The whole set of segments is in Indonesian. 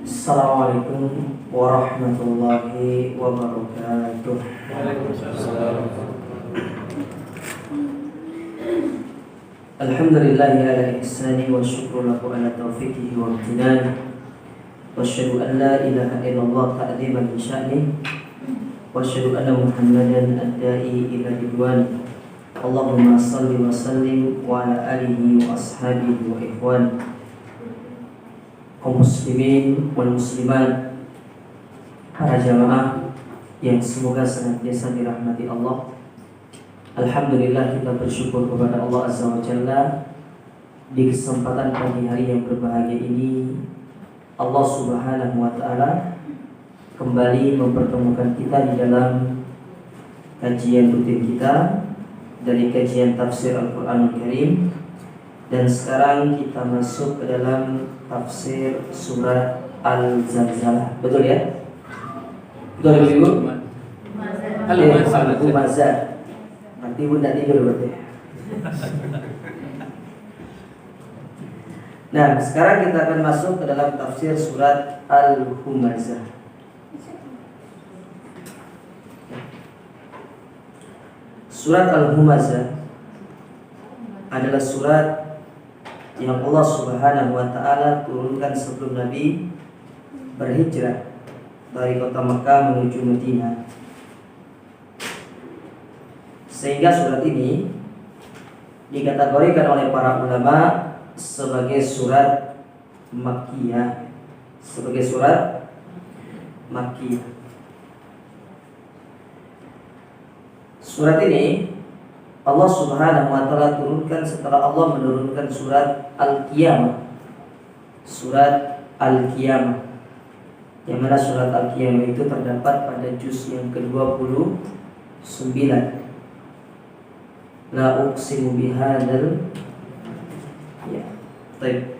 Assalamualaikum warahmatullahi wabarakatuh. Waalaikumsalam. Alhamdulillahi ala ihsani wa syukru lahu ala taufiqihi wa amtinani. Wa asyhadu an la ilaha illallah ta'ziman li sya'ni. Wa asyhadu anna Muhammadan ad-da'i ila ridwan. Allahumma salli wa sallim wa ala alihi wa ashabihi wa ikhwan. Kaum muslimin wal muslimat, para jamaah yang semoga senantiasa dirahmati Allah. Alhamdulillah, kita bersyukur kepada Allah Azza wa Jalla di kesempatan pagi hari yang berbahagia ini. Allah Subhanahu wa Ta'ala kembali mempertemukan kita di dalam kajian rutin kita dari kajian tafsir Al-Quranul Karim. Dan sekarang kita masuk ke dalam tafsir surat Al-Zalzalah. Betul ya? Betul Ibu? Al-Humazah. Nanti Ibu tidak tidur berarti. Nah, sekarang kita akan masuk ke dalam tafsir surat Al-Humazah. Surat Al-Humazah adalah surat yang Allah Subhanahu wa Ta'ala turunkan sebelum Nabi berhijrah dari kota Makkah menuju Madinah. Sehingga surat ini dikategorikan oleh para ulama sebagai surat Makkiyah, sebagai surat Makkiyah. Surat ini Allah Subhanahu wa Ta'ala turunkan setelah Allah menurunkan surat Al-Qiyamah. Surat Al-Qiyamah, yang mana surat Al-Qiyamah itu terdapat pada juz yang ke-29. La uqsimu bihadzal, ya. Baik.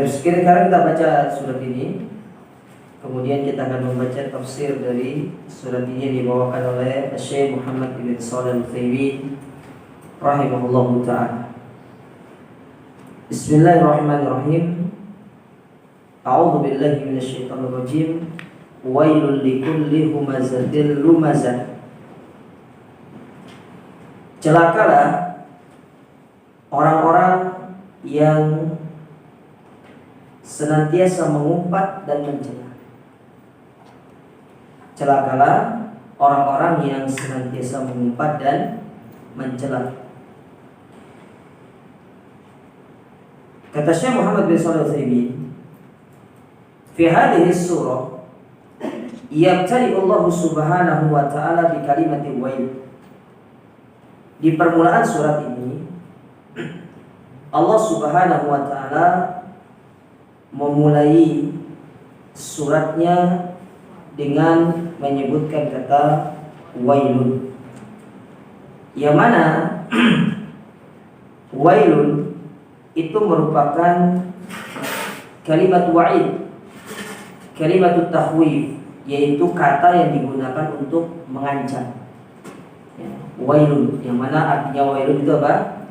Sekarang kita baca surat ini. Kemudian kita akan membaca tafsir dari surat ini yang dibawakan oleh Syekh Muhammad bin Shalih Al-Utsaimin rahimahullahu ta'ala. Bismillahirrahmanirrahim. A'udzu billahi minasyaitonir rajim. Wailul likulli humazatil lumazah. Celakalah orang-orang yang senantiasa mengumpat dan mencela. Celakalah orang-orang yang senantiasa mengumpat dan mencela. Kata Syekh Muhammad bin Shalih Al-Utsaimin, fi hadhihi surah yabtali Allah Subhanahu wa Ta'ala bi kalimati wail. Di permulaan surat ini Allah Subhanahu wa Ta'ala memulai suratnya dengan menyebutkan kata wailun, yang mana wailun itu merupakan kalimat wa'id, kalimat takhwif, yaitu kata yang digunakan untuk mengancam. Ya, wailun, yang mana artinya wailun itu apa?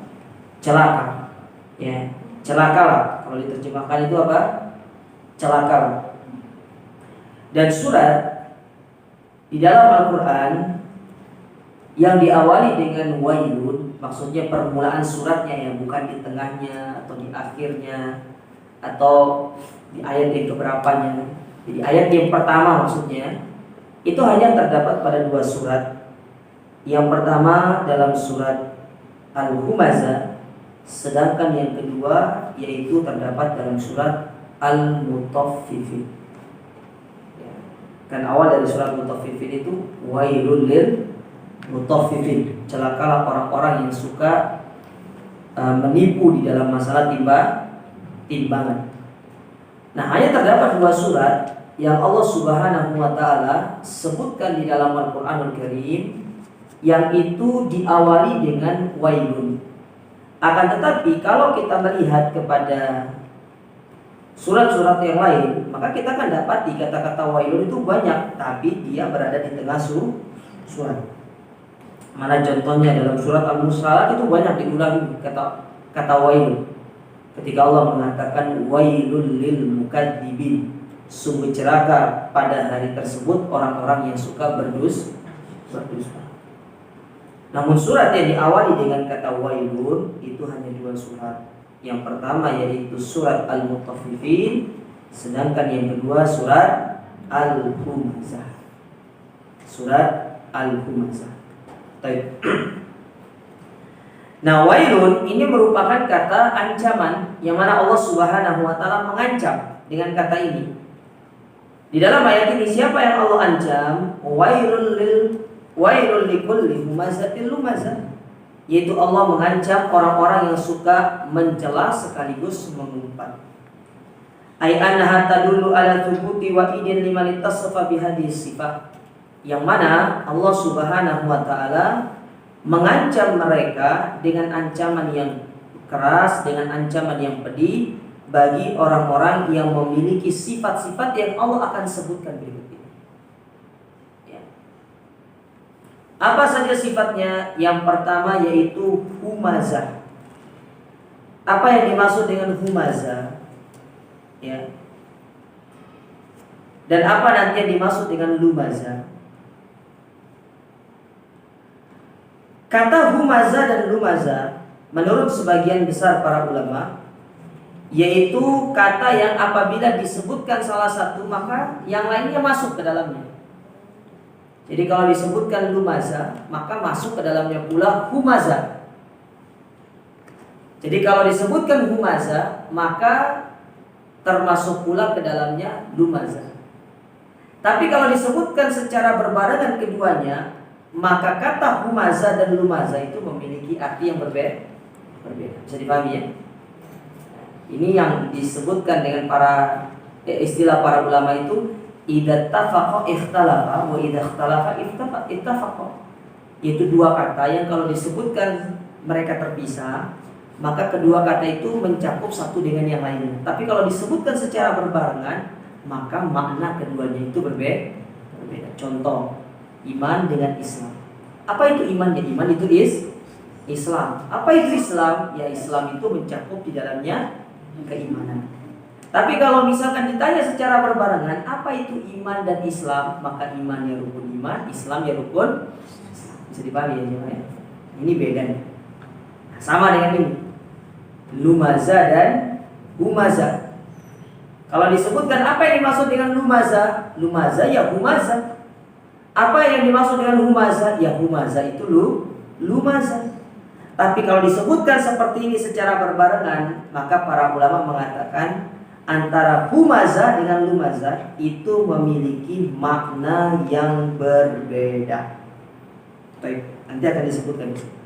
Celaka. Ya, celakalah. Kalau diterjemahkan itu apa? Celakalah. Dan surat di dalam Al-Quran yang diawali dengan wailun, maksudnya permulaan suratnya, yang bukan di tengahnya atau di akhirnya atau di ayat yang keberapanya. Jadi ayat yang pertama maksudnya itu hanya terdapat pada dua surat. Yang pertama dalam surat Al-Humazah, sedangkan yang kedua yaitu terdapat dalam surat Al-Mutaffifin. Kan awal dari surat Mutaffifin itu wailul lil mutaffifin, celakalah orang-orang yang suka menipu di dalam masalah timbangan. Nah, hanya terdapat dua surat yang Allah Subhanahu wa Ta'ala sebutkan di dalam Al-Quranul Karim yang itu diawali dengan wailun. Akan tetapi kalau kita melihat kepada surat-surat yang lain, maka kita akan dapat di kata-kata wailun itu banyak, tapi dia berada di tengah surat. Mana contohnya dalam surat Al-Mursalat itu banyak diulangi kata wailun. ketika Allah mengatakan wailul lil mukadzibin, sungguh celaka pada hari tersebut orang-orang yang suka berdusta. Namun surat yang diawali dengan kata wailun itu hanya 2 surat. Yang pertama yaitu surat Al-Mutaffifin, sedangkan yang kedua surat Al-Humazah. Surat Al-Humazah. Baik. Nah, wailun ini merupakan kata ancaman yang mana Allah Subhanahu wa taala mengancam dengan kata ini. Di dalam ayat ini siapa yang Allah ancam? Wailul likulli humazatil lumazah. Yaitu Allah mengancam orang-orang yang suka mencela sekaligus mengumpat. Ai annaha tadullu ala thubuti wa idin liman ittasafa bihadhihi sifat. Yang mana Allah Subhanahu wa taala mengancam mereka dengan ancaman yang keras, dengan ancaman yang pedih bagi orang-orang yang memiliki sifat-sifat yang Allah akan sebutkan berikut ini. Ya. Apa saja sifatnya? Yang pertama yaitu humazah. Apa yang dimaksud dengan humazah? Ya. Dan apa nanti yang dimaksud dengan lumazah? Kata humazah dan lumazah menurut sebagian besar para ulama yaitu kata yang apabila disebutkan salah satu maka yang lainnya masuk ke dalamnya. Jadi kalau disebutkan lumazah maka masuk ke dalamnya pula humazah. Jadi kalau disebutkan humazah maka termasuk pula ke dalamnya lumazah. Tapi kalau disebutkan secara berbarengan keduanya, maka kata humazah dan lumazah itu memiliki arti yang berbeda. Bisa dipahami ya? Ini yang disebutkan dengan istilah para ulama itu idza tafaqa ikhtalafa wa idza ikhtalafa ittafaqa. Itu 2 kata yang kalau disebutkan mereka terpisah, maka kedua kata itu mencakup satu dengan yang lainnya. Tapi kalau disebutkan secara berbarengan, maka makna keduanya itu berbeda. Contoh, iman dengan Islam. Apa itu iman? Ya iman itu Islam. Apa itu Islam? Ya Islam itu mencakup di dalamnya keimanan. Tapi kalau misalkan ditanya secara berbarengan, apa itu iman dan Islam? Maka iman ya rukun iman, Islam ya rukun Islam. Bisa dipahami ya jemaah? Ini beda nih. Nah, sama dengan ini. Lumazah dan humazah. Kalau disebutkan apa yang dimaksud dengan lumazah? Lumazah ya humazah. Apa yang dimaksud dengan humazah? Ya humazah itu lumazah. Tapi kalau disebutkan seperti ini secara berbarengan, maka para ulama mengatakan antara humazah dengan lumazah itu memiliki makna yang berbeda. Baik, nanti akan disebutkan di sini.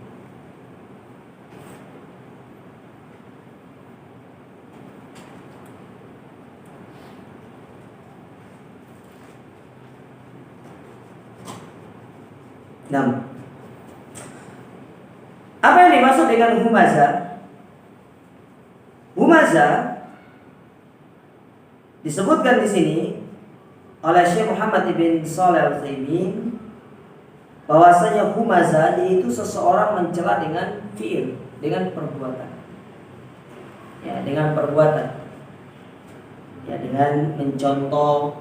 Nah, apa yang dimaksud dengan humazah? Humazah disebutkan di sini oleh Syekh Muhammad ibn Shalih Al-Utsaimin bahwasanya humazah yaitu seseorang mencela dengan fi'il, dengan perbuatan. Ya, dengan perbuatan. Ya, dengan mencontoh,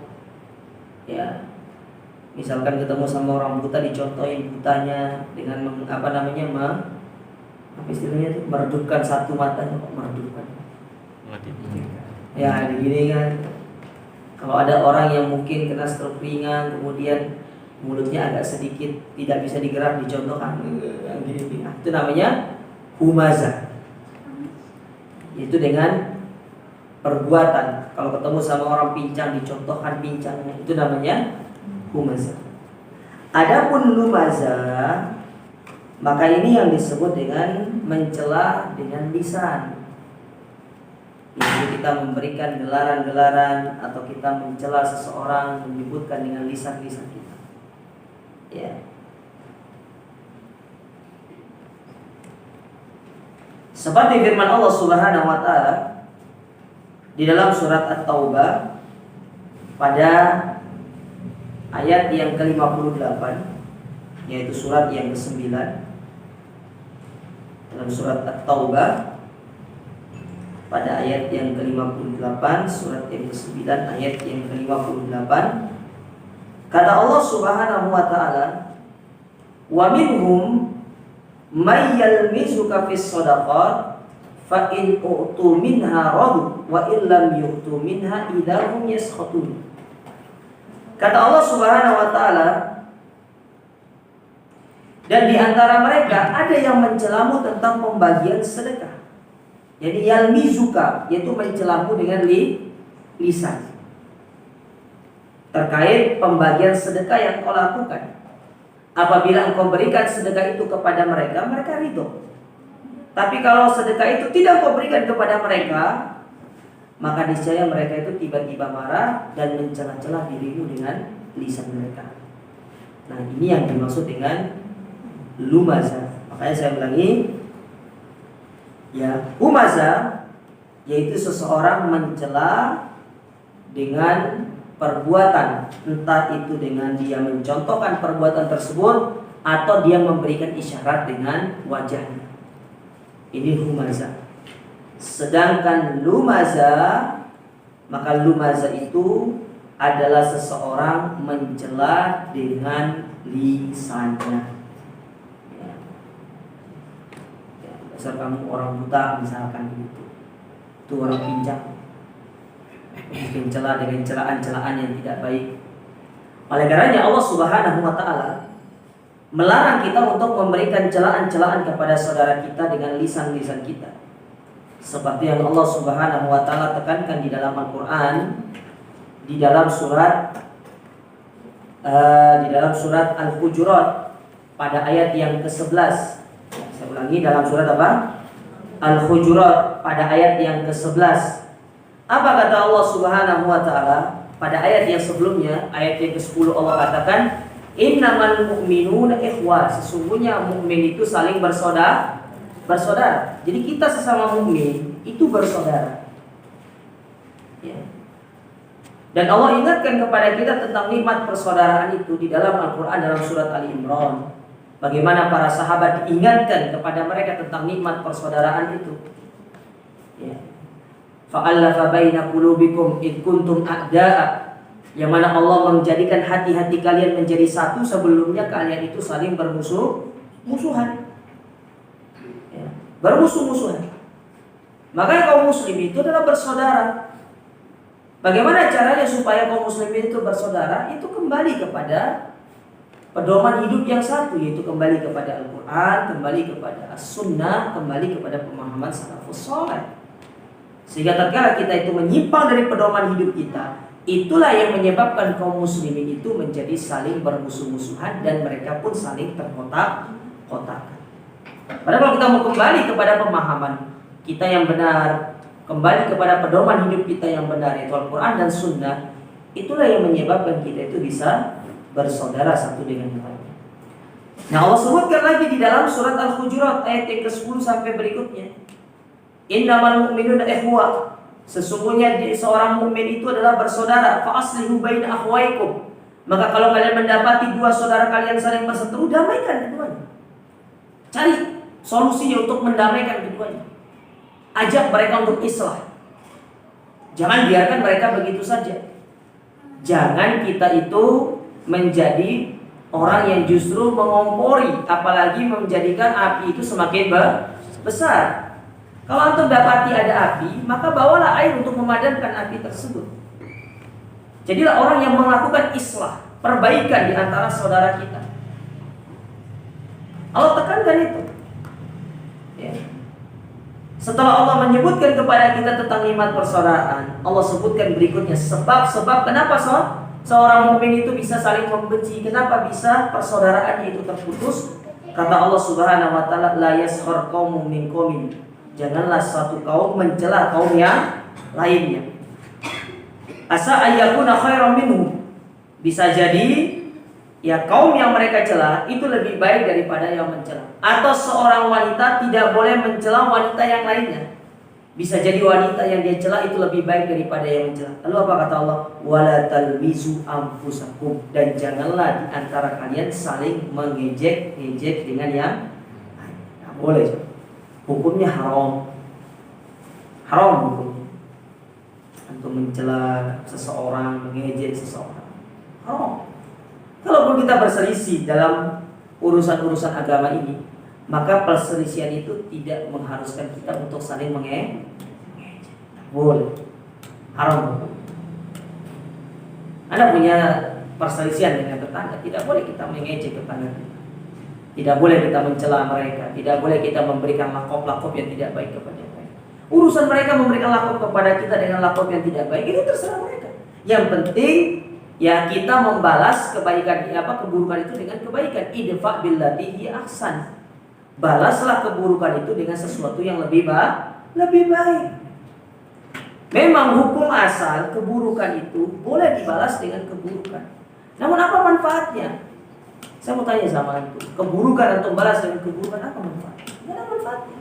ya. Misalkan ketemu sama orang buta, dicontohin butanya dengan istilahnya itu meredupkan satu matanya, kok meredupkan. Ya, begini kan. Kalau ada orang yang mungkin kena stroke ringan, kemudian mulutnya agak sedikit tidak bisa digerak, dicontohkan gini. Itu namanya humazah. Itu dengan perbuatan. Kalau ketemu sama orang pincang, dicontohkan pincangnya, itu namanya humazah. Adapun lumazah, maka ini yang disebut dengan mencela dengan lisan. Jadi kita memberikan gelaran-gelaran atau kita mencela seseorang, menyebutkan dengan lisan-lisan kita. Ya. Seperti firman Allah Subhanahu wa taala di dalam surat At-Taubah pada ayat yang ke-58, yaitu surat yang ke-9. Dalam surat At-Taubah pada ayat yang ke-58 surat yang ke-9 ayat yang ke-58. Kata Allah Subhanahu wa taala, "Wa minhum may yalmizuka fis shadaqat fa in u'tu minha radu wa in lam yu'tu minha idahum yaskhatun." Kata Allah Subhanahu wa taala, dan di antara mereka ada yang mencelamu tentang pembagian sedekah. Jadi yalmizuka yaitu mencelamu dengan lisan terkait pembagian sedekah yang kau lakukan. Apabila engkau berikan sedekah itu kepada mereka, mereka ridho. Tapi kalau sedekah itu tidak kau berikan kepada mereka, maka niscaya mereka itu tiba-tiba marah dan mencela-cela dirimu dengan lisan mereka. Nah, ini yang dimaksud dengan lumaza. Makanya saya ulangi, ya, humaza yaitu seseorang mencela dengan perbuatan, entah itu dengan dia mencontohkan perbuatan tersebut atau dia memberikan isyarat dengan wajahnya. Ini humaza. Sedangkan lumaza, maka lumaza itu adalah seseorang mencela dengan lisannya. Dasar kamu orang buta misalkan gitu, itu orang pincang, bikin celah dengan celaan-celaan yang tidak baik. Oleh karenanya Allah Subhanahu wa taala melarang kita untuk memberikan celaan-celaan kepada saudara kita dengan lisan-lisan kita. Seperti yang Allah Subhanahu wa taala tekankan di dalam Al-Qur'an, di dalam surat Al-Hujurat pada ayat yang ke-11. Saya ulangi, dalam surat apa? Al-Hujurat pada ayat yang ke-11. Apa kata Allah Subhanahu wa taala pada ayat yang sebelumnya, ayat yang ke-10 Allah katakan, "Innamal mu'minuna ikhwah." Sesungguhnya mukmin itu saling bersaudara. Jadi kita sesama mukmin itu bersaudara. Ya. Dan Allah ingatkan kepada kita tentang nikmat persaudaraan itu di dalam Al-Qur'an dalam surat Ali Imran. Bagaimana para sahabat diingatkan kepada mereka tentang nikmat persaudaraan itu. Ya. Fa'allafa baina qulubikum id kuntum a'da'a. Yang mana Allah menjadikan hati-hati kalian menjadi satu, sebelumnya kalian itu saling bermusuhan. Ya. Bermusuh-musuhan. Maka kaum muslim itu adalah bersaudara. Bagaimana caranya supaya kaum muslimin itu bersaudara? Itu kembali kepada pedoman hidup yang satu, yaitu kembali kepada Al-Quran, kembali kepada As-Sunnah, kembali kepada pemahaman salafus saleh. Sehingga tatkala kita itu menyimpang dari pedoman hidup kita, itulah yang menyebabkan kaum muslimin itu menjadi saling bermusuh-musuhan dan mereka pun saling terkotak-kotakan. Padahal kalau kita mau kembali kepada pemahaman kita yang benar, kembali kepada pedoman hidup kita yang benar, yaitu Al-Quran dan Sunnah, itulah yang menyebabkan kita itu bisa bersaudara satu dengan yang lain. Nah, Allah sebutkan lagi di dalam surat Al-Hujurat ayat yang ke-10 sampai berikutnya. Innamal mu'minuna ikhwah. Sesungguhnya seorang mukmin itu adalah bersaudara. Fa aslihu baina akhwaikum. Maka kalau kalian mendapati dua saudara kalian saling berseteru, damaikan keduanya. Cari solusinya untuk mendamaikan keduanya. Ajak mereka untuk islah. Jangan biarkan mereka begitu saja. Jangan kita itu menjadi orang yang justru mengompori, apalagi menjadikan api itu semakin besar. Kalau antum dapati ada api, maka bawalah air untuk memadamkan api tersebut. Jadilah orang yang melakukan islah, perbaikan di antara saudara kita. Allah tekankan itu. Ya. Setelah Allah menyebutkan kepada kita tentang nikmat persaudaraan, Allah sebutkan berikutnya sebab-sebab kenapa seorang mukmin itu bisa saling membenci, kenapa bisa persaudaraannya itu terputus. Kata Allah Subhanahu wa taala, la yaskhar qaumun min qaumin. Janganlah satu kaum mencela kaum yang lainnya. Asa ayyakuna khairan minhum. Bisa jadi ya kaum yang mereka cela itu lebih baik daripada yang mencela. Atau seorang wanita tidak boleh mencela wanita yang lainnya. Bisa jadi wanita yang dia cela itu lebih baik daripada yang mencela. Lalu apa kata Allah? Wala talmizu anfusakum. Dan janganlah di antara kalian saling mengejek-ejek dengan yang lain. Nah, boleh. Hukumnya haram. Haram hukumnya. Untuk mencela seseorang, mengejek seseorang. Haram. Kalaupun kita berselisih dalam urusan-urusan agama ini, maka perselisihan itu tidak mengharuskan kita untuk saling mengejek. Boleh. Haram. Anda punya perselisihan dengan tetangga, tidak boleh kita mengejek tetangga kita. Tidak boleh kita mencela mereka, tidak boleh kita memberikan lakop-lakop yang tidak baik kepada mereka. Urusan mereka memberikan lakop kepada kita dengan lakop yang tidak baik, itu terserah mereka. Yang penting ya kita membalas kebaikan keburukan itu dengan kebaikan. Idfa billati hi ahsan. Balaslah keburukan itu dengan sesuatu yang lebih baik. Memang hukum asal keburukan itu boleh dibalas dengan keburukan. Namun apa manfaatnya? Saya mau tanya sama antum, keburukan atau balas dengan keburukan apa manfaatnya? Tidak ada manfaatnya.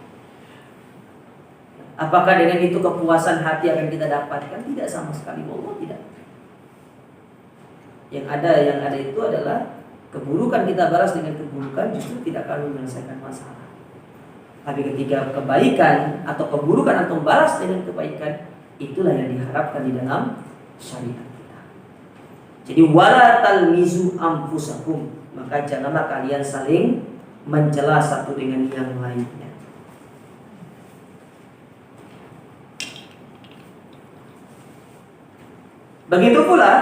Apakah dengan itu kepuasan hati akan kita dapatkan? Tidak sama sekali, wallah tidak. Yang ada itu adalah keburukan kita balas dengan keburukan justru tidak akan menyelesaikan masalah. Tapi ketika kebaikan atau keburukan atau balas dengan kebaikan, itulah yang diharapkan di dalam syariat kita. Jadi wala talmizu anfusakum, maka janganlah kalian saling mencela satu dengan yang lainnya. Begitu pula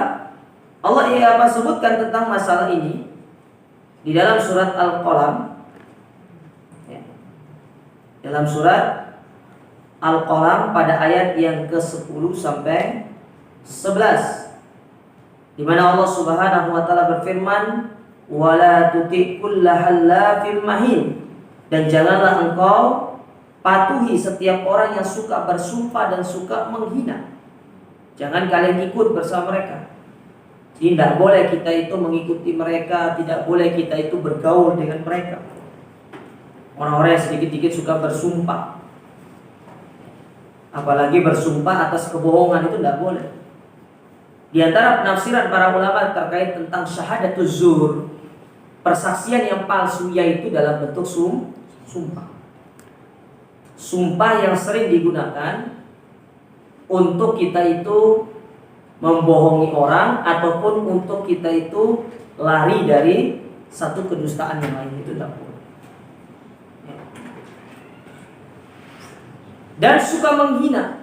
Allah sebutkan tentang masalah ini di dalam surat Al-Qalam. Dalam surat Al-Qalam pada ayat yang ke-10 sampai 11, di mana Allah Subhanahu wa taala berfirman, "Wala tuti' kullahallafin mahin." Dan janganlah engkau patuhi setiap orang yang suka bersumpah dan suka menghina. Jangan kalian ikut bersama mereka. Tidak boleh kita itu mengikuti mereka, tidak boleh kita itu bergaul dengan mereka. Orang-orang yang sedikit-sedikit suka bersumpah, apalagi bersumpah atas kebohongan, itu tidak boleh. Di antara penafsiran para ulama terkait tentang syahadatuz zur, persaksian yang palsu, yaitu dalam bentuk sumpah. Sumpah yang sering digunakan untuk kita itu membohongi orang ataupun untuk kita itu lari dari satu kedustaan yang lain, itu tidak boleh. Dan suka menghina,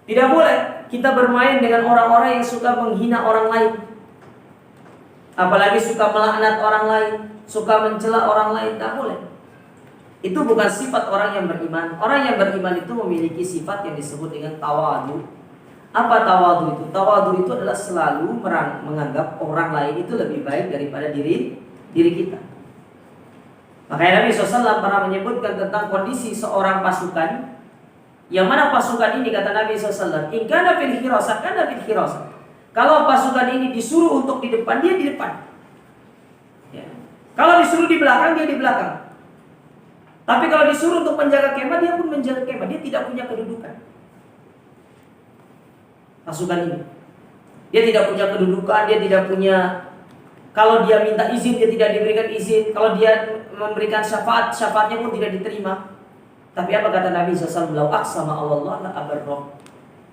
tidak boleh kita bermain dengan orang-orang yang suka menghina orang lain, apalagi suka melaknat orang lain, suka mencela orang lain, tidak boleh. Itu bukan sifat orang yang beriman. Orang yang beriman itu memiliki sifat yang disebut dengan tawadu. Apa tawadu itu? Tawadu itu adalah selalu menganggap orang lain itu lebih baik daripada diri kita. Makanya Nabi SAW pernah menyebutkan tentang kondisi seorang pasukan, yang mana pasukan ini kata Nabi SAW, in kana fil hirasah kana fil hirasah. Kalau pasukan ini disuruh untuk di depan, dia di depan. Ya. Kalau disuruh di belakang, dia di belakang. Tapi kalau disuruh untuk menjaga kemah, dia pun menjaga kemah. Dia tidak punya kedudukan. Pasukan ini, dia tidak punya kedudukan, dia tidak punya. Kalau dia minta izin, dia tidak diberikan izin. Kalau dia memberikan syafaat, syafaatnya pun tidak diterima. Tapi apa kata Nabi SAW? Lau aqsama Allah la abarrah.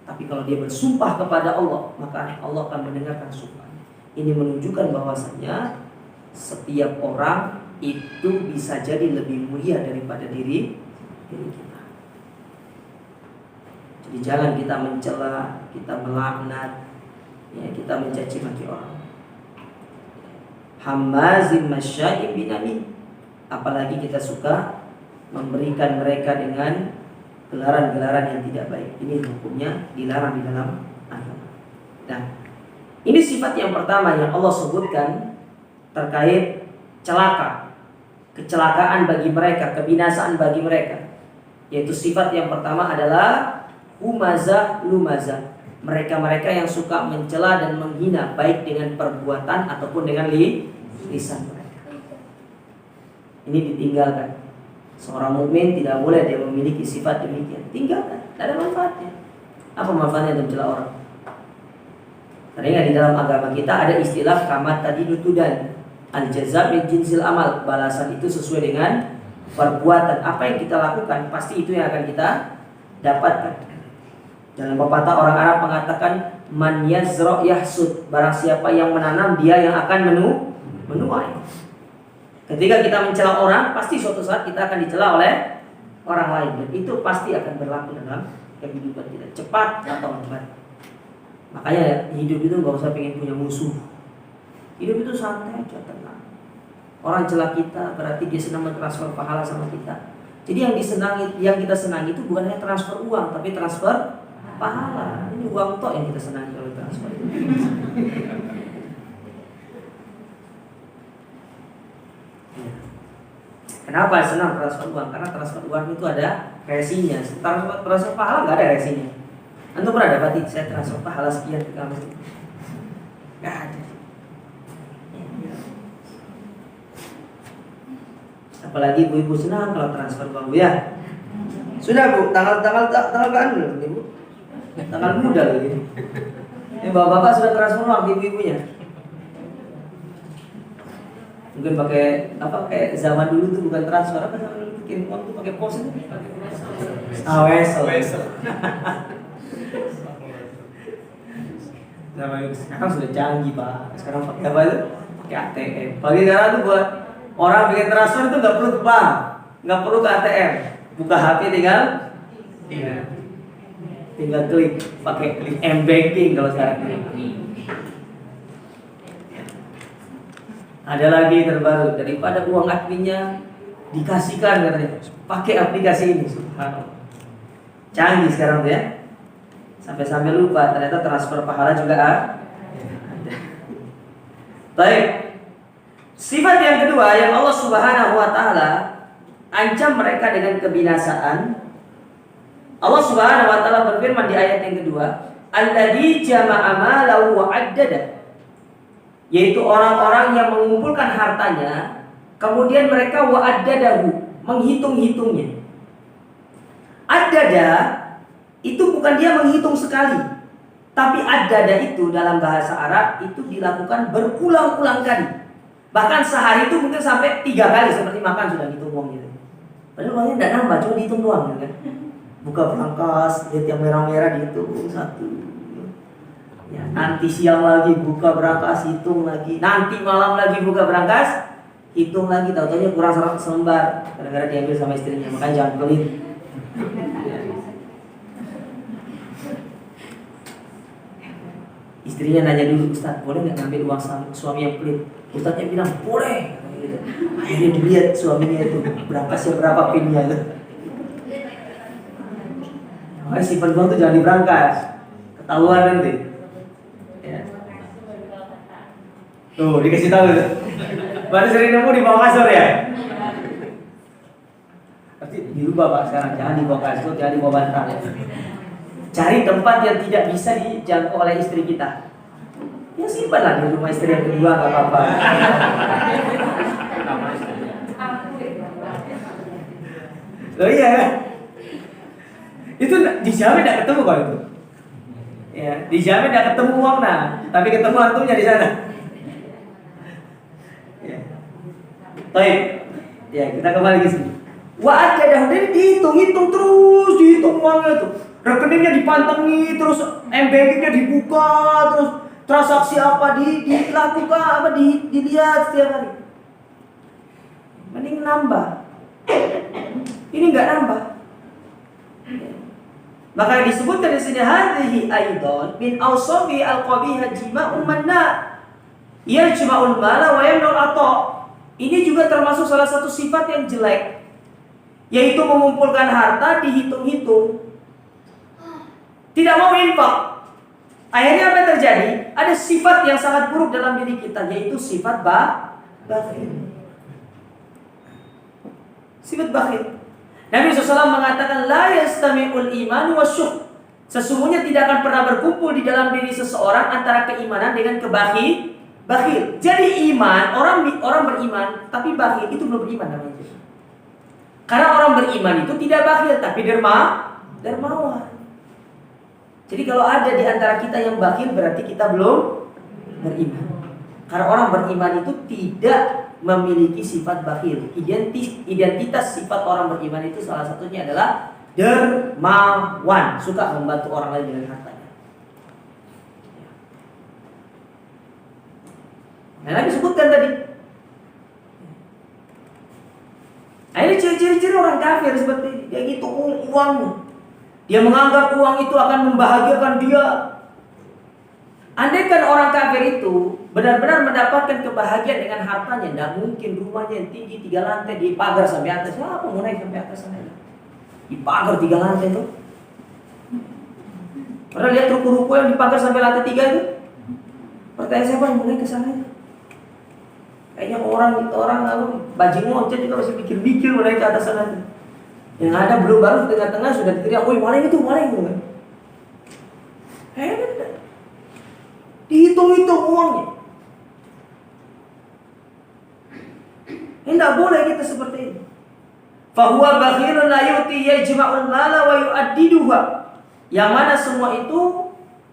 Tapi kalau dia bersumpah kepada Allah, maka Allah akan mendengarkan sumpahnya. Ini menunjukkan bahwasanya setiap orang itu bisa jadi lebih mulia daripada diri kita. Jadi jangan kita mencela, kita melaknat, ya, kita mencaci maki orang. Hamazim masya'im binami. Apalagi kita suka memberikan mereka dengan gelaran-gelaran yang tidak baik. Ini hukumnya dilarang di dalam agama. Nah, ini sifat yang pertama yang Allah sebutkan terkait celaka, kecelakaan bagi mereka, kebinasaan bagi mereka. Yaitu sifat yang pertama adalah humazah lumazah. Mereka-mereka yang suka mencela dan menghina, baik dengan perbuatan ataupun dengan lisan mereka. Ini ditinggalkan. Seorang mukmin tidak boleh dia memiliki sifat demikian. Tinggalkan, tidak ada manfaatnya. Apa manfaatnya mencela orang? Karena di dalam agama kita ada istilah kamat tadi nutudan, al-jaza min jinsil amal. Balasan itu sesuai dengan perbuatan. Apa yang kita lakukan, pasti itu yang akan kita dapatkan. Dalam pepatah orang Arab mengatakan man yazra yahsud, barang siapa yang menanam dia yang akan menuai. Ketika kita mencela orang, pasti suatu saat kita akan dicela oleh orang lain, dan itu pasti akan berlaku dalam kehidupan kita, cepat atau lambat. Makanya hidup itu gak usah pengen punya musuh. Hidup itu santai aja, tenang. Orang celah kita berarti dia sedang mentransfer pahala sama kita. Jadi yang kita senangi itu bukan hanya transfer uang, tapi transfer pahala. Ini uang tok yang kita senangi kalau transfer. Kenapa senang transfer uang? Karena transfer uang itu ada resinya. Transfer pahala nggak ada resinya. Antum pernah dapat saya transfer pahala sekian ke kamu? Nggak ada. Apalagi ibu-ibu senang kalau transfer uang, Bu, ya. Sudah, Bu, tanggal kan belum, Ibu? Tanggal muda lagi. Ini bapak-bapak sudah transfer uang ke ibu-ibunya. Mungkin pakai apa, kayak zaman dulu tuh bukan transfer, apa zaman dulu kirim uang tuh pakai pos itu. Wesel. Sekarang sudah canggih, Pak. Sekarang pakai apa itu? Pakai ATM. Pagi sekarang tuh buat orang bikin transfer itu nggak perlu ke bank, nggak perlu ke ATM. Buka HP tinggal klik, pakai klik M-Banking kalau sekarang ini. Ada lagi terbaru, daripada uang adminnya dikasihkan katanya, pakai aplikasi ini. Subhanallah. Canggih sekarang tuh ya. Sampai lupa ternyata transfer pahala juga ada. Baik. Sifat yang kedua yang Allah Subhanahu wa taala ancam mereka dengan kebinasaan. Allah Subhanahu wa taala berfirman di ayat yang kedua, alladzi jama'a malahu wa 'addada. Yaitu orang-orang yang mengumpulkan hartanya, kemudian mereka wa'addadahu, menghitung-hitungnya. Addada itu bukan dia menghitung sekali, tapi addada itu dalam bahasa Arab itu dilakukan berulang-ulang kali. Bahkan sehari itu mungkin sampai 3 kali, seperti makan sudah hitung uang gitu. Padahal uangnya tidak nambah, cuma dihitung doang kan. Buka berangkas, lihat yang merah-merah dihitung satu. Ya, nanti siang lagi buka berangkas, hitung lagi. Nanti malam lagi buka berangkas, hitung lagi. Tahu-tahunya kurang selembar, gara-gara diambil sama istrinya. Makanya jangan pelit. Istrinya nanya dulu, Ustaz, boleh nggak ngambil uang suami yang pelit? Ustaznya bilang boleh. Akhirnya dilihat suaminya itu berangkasnya berapa pinnya itu. Makanya simpan uang tuh jangan diberangkas, ketahuan nanti. Ya. Tuh dikasih tahu tuh. Baru sering nemu di bawah kasur ya. Pasti dirubah Pak sekarang, jangan di bawah kasur, jangan di bawah bantal. Cari tempat yang tidak bisa dijangkau oleh istri kita. Ya simpanlah di rumah istri yang kedua, nggak apa-apa. Loh iya kan? Itu dijamin tidak ketemu kalau itu. Ya, dijamin tidak ketemu uang tapi ketemu antumnya di sana. Ya. Baik. Ya, kita kembali ke sini. Wa ada dari dihitung terus, dihitung uangnya itu. Rekeningnya dipantengi, terus M-Bankingnya dibuka, terus transaksi apa dilakukan, apa dilihat setiap hari. Mending nambah. Ini enggak nambah. Maka disebutkan di sini hadhihi aidan min awsafi al-qabihah jima'un manna. Yajma'ul mala wa yamna'ul ata. Ini juga termasuk salah satu sifat yang jelek, yaitu mengumpulkan harta dihitung-hitung. Tidak mau infak. Akhirnya apa yang terjadi? Ada sifat yang sangat buruk dalam diri kita, yaitu sifat bakhil. Sifat bakhil. Nabi SAW mengatakan la yastami'ul iman wasyukh. Sesungguhnya tidak akan pernah berkumpul di dalam diri seseorang antara keimanan dengan bakhil. Jadi iman, orang beriman tapi bakhil itu belum beriman namanya. Karena orang beriman itu tidak bakhil tapi dermawan. Jadi kalau ada di antara kita yang bakhil berarti kita belum beriman. Karena orang beriman itu tidak memiliki sifat bakhil. Identitas sifat orang beriman itu salah satunya adalah dermawan, suka membantu orang lain dengan hartanya. Nah, Nabi sebutkan tadi. Nah, ini ciri-ciri orang kafir seperti ini. Dia gitu uangnya. Dia menganggap uang itu akan membahagiakan dia. Andaikan orang kafir itu benar-benar mendapatkan kebahagiaan dengan hartanya, tidak mungkin rumahnya yang tinggi 3 lantai dipagar sampai atas. Siapa mau naik sampai atas sana? Dipagar 3 lantai itu. Pernah lihat ruko-ruko yang dipagar sampai lantai 3 itu? Pertanyaan siapa yang mau naik ke sana? Kayaknya orang bajingan juga masih mikir-mikir mau naik ke atas sana. Yang ada belum baru di tengah-tengah sudah teriak, "Woi, maling itu, maling itu." Dihitung-hitung uangnya. Tidak boleh kita seperti ini. Fahuwa bakhilun la yuti yajma'ul mala wa yu'addiduha. Yang mana semua itu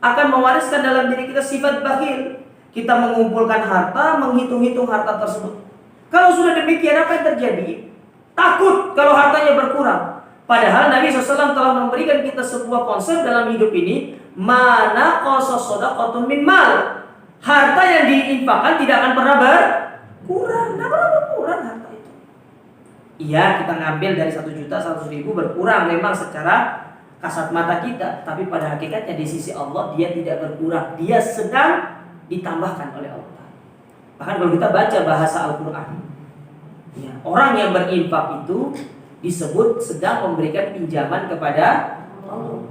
akan mewariskan dalam diri kita sifat bakhil. Kita mengumpulkan harta, menghitung-hitung harta tersebut. Kalau sudah demikian, apa yang terjadi? Takut kalau hartanya berkurang. Padahal Nabi SAW telah memberikan kita sebuah konsep dalam hidup ini. Mana qasa shadaqatun min mal. Harta yang diinfakkan tidak akan pernah berkurang. Tidak pernah berkurang harta itu. Iya, kita ngambil dari 1 juta 100 ribu berkurang memang secara kasat mata kita. Tapi pada hakikatnya di sisi Allah dia tidak berkurang. Dia sedang ditambahkan oleh Allah. Bahkan kalau kita baca bahasa Al-Quran, ya, orang yang berinfak itu disebut sedang memberikan pinjaman kepada Allah.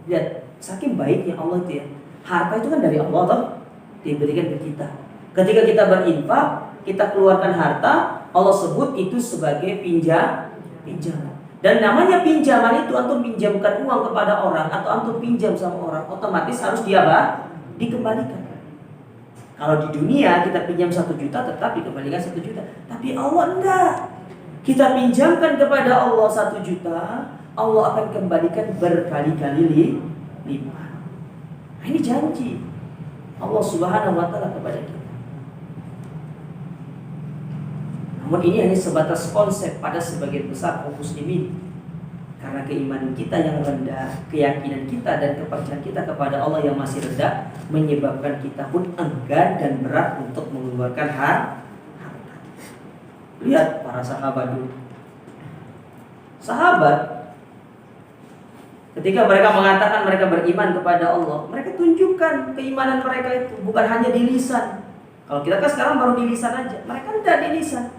Lihat, saking baiknya Allah itu ya. Harta itu kan dari Allah toh, diberikan ke kita. Ketika kita berinfak, kita keluarkan harta, Allah sebut itu sebagai pinjaman. Dan namanya pinjaman itu antum pinjamkan uang kepada orang atau antum pinjam sama orang, otomatis harus dia dikembalikan. Kalau di dunia kita pinjam 1 juta tetap dikembalikan 1 juta. Tapi Allah enggak. Kita pinjamkan kepada Allah 1 juta, Allah akan kembalikan berkali-kali lipat. Nah, ini janji Allah Subhanahu wa taala kepada kita. Namun ini hanya sebatas konsep pada sebagian besar kaum muslimin. Karena keimanan kita yang rendah, keyakinan kita dan kepercayaan kita kepada Allah yang masih rendah, menyebabkan kita pun enggan dan berat untuk mengeluarkan harta. Lihat para sahabat dulu. Sahabat ketika mereka mengatakan mereka beriman kepada Allah, mereka tunjukkan keimanan mereka itu bukan hanya di lisan. Kalau kita kan sekarang baru di lisan aja, mereka tidak di lisan.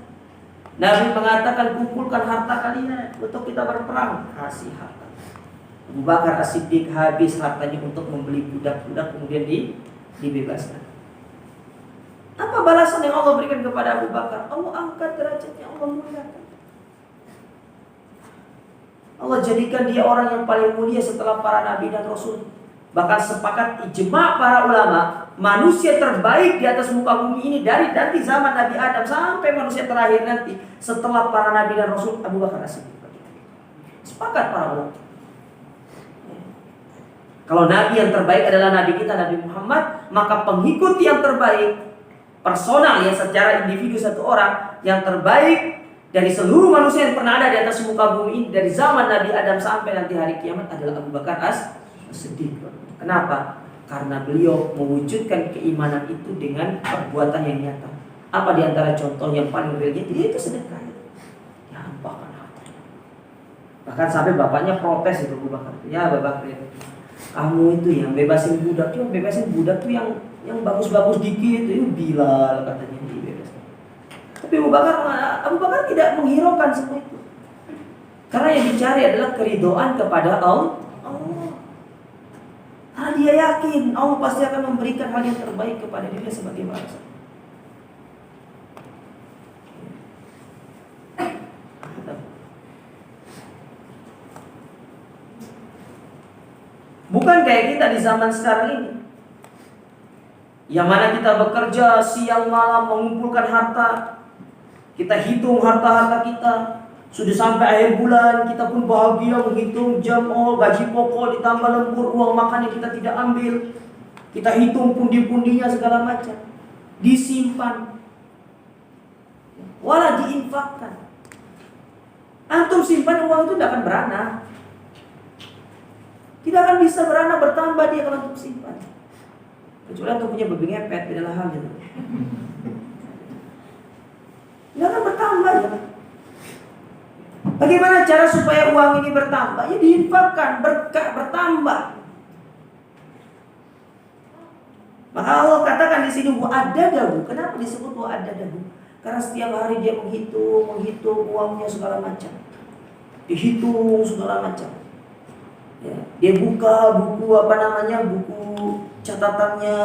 Nabi mengatakan kumpulkan harta kalian untuk kita berperang, kasih harta. Abu Bakar As-Siddiq habis hartanya untuk membeli budak-budak kemudian dibebaskan. Apa balasan yang Allah berikan kepada Abu Bakar? Allah angkat derajatnya, Allah muliakan. Allah jadikan dia orang yang paling mulia setelah para nabi dan rasul. Bahkan sepakat ijma' para ulama, manusia terbaik di atas muka bumi ini dari zaman Nabi Adam sampai manusia terakhir nanti setelah para nabi dan rasul, Abu Bakar As-Siddiq. Sepakat para ulama. Kalau nabi yang terbaik adalah nabi kita, Nabi Muhammad, maka pengikut yang terbaik personal ya, secara individu satu orang yang terbaik dari seluruh manusia yang pernah ada di atas muka bumi ini dari zaman Nabi Adam sampai nanti hari kiamat adalah Abu Bakar As-Siddiq. Kenapa? Karena beliau mewujudkan keimanan itu dengan perbuatan yang nyata. Apa di antara contoh yang paling real? Dia itu sedekah. Ya ampahkan hartanya. Bahkan sampai bapaknya protes itu Abu Bakar. Ya Bapak, kamu itu yang bebasin budak tuh yang bagus-bagus dikit itu Bilal katanya dibebaskan. Tapi Abu Bakar tidak menghiraukan semua itu. Karena yang dicari adalah keridhaan kepada Allah. Karena dia yakin Allah pasti akan memberikan hal yang terbaik kepada dirinya sebagai balasan. Bukan kayak kita di zaman sekarang ini, yang mana kita bekerja siang malam mengumpulkan harta, kita hitung harta-harta kita. Sudah sampai akhir bulan kita pun bahagia menghitung jam, gaji pokok ditambah lembur, uang makan yang kita tidak ambil. Kita hitung pundi-pundinya segala macam, disimpan, wala diinfakkan. Antum simpan uang itu tidak akan beranak. Tidak akan bisa beranak bertambah dia kalau untuk simpan. Kecuali untuk punya babi ngepet, beda hal gitu. Tidak akan bertambah ya. Bagaimana cara supaya uang ini bertambah? Ya diinfakkan, berkah bertambah. Maka Allah katakan di sini wa'adadahu. Kenapa disebut wa'adadahu? Karena setiap hari dia menghitung uangnya segala macam. Dihitung segala macam. Ya, dia buka buku buku catatannya.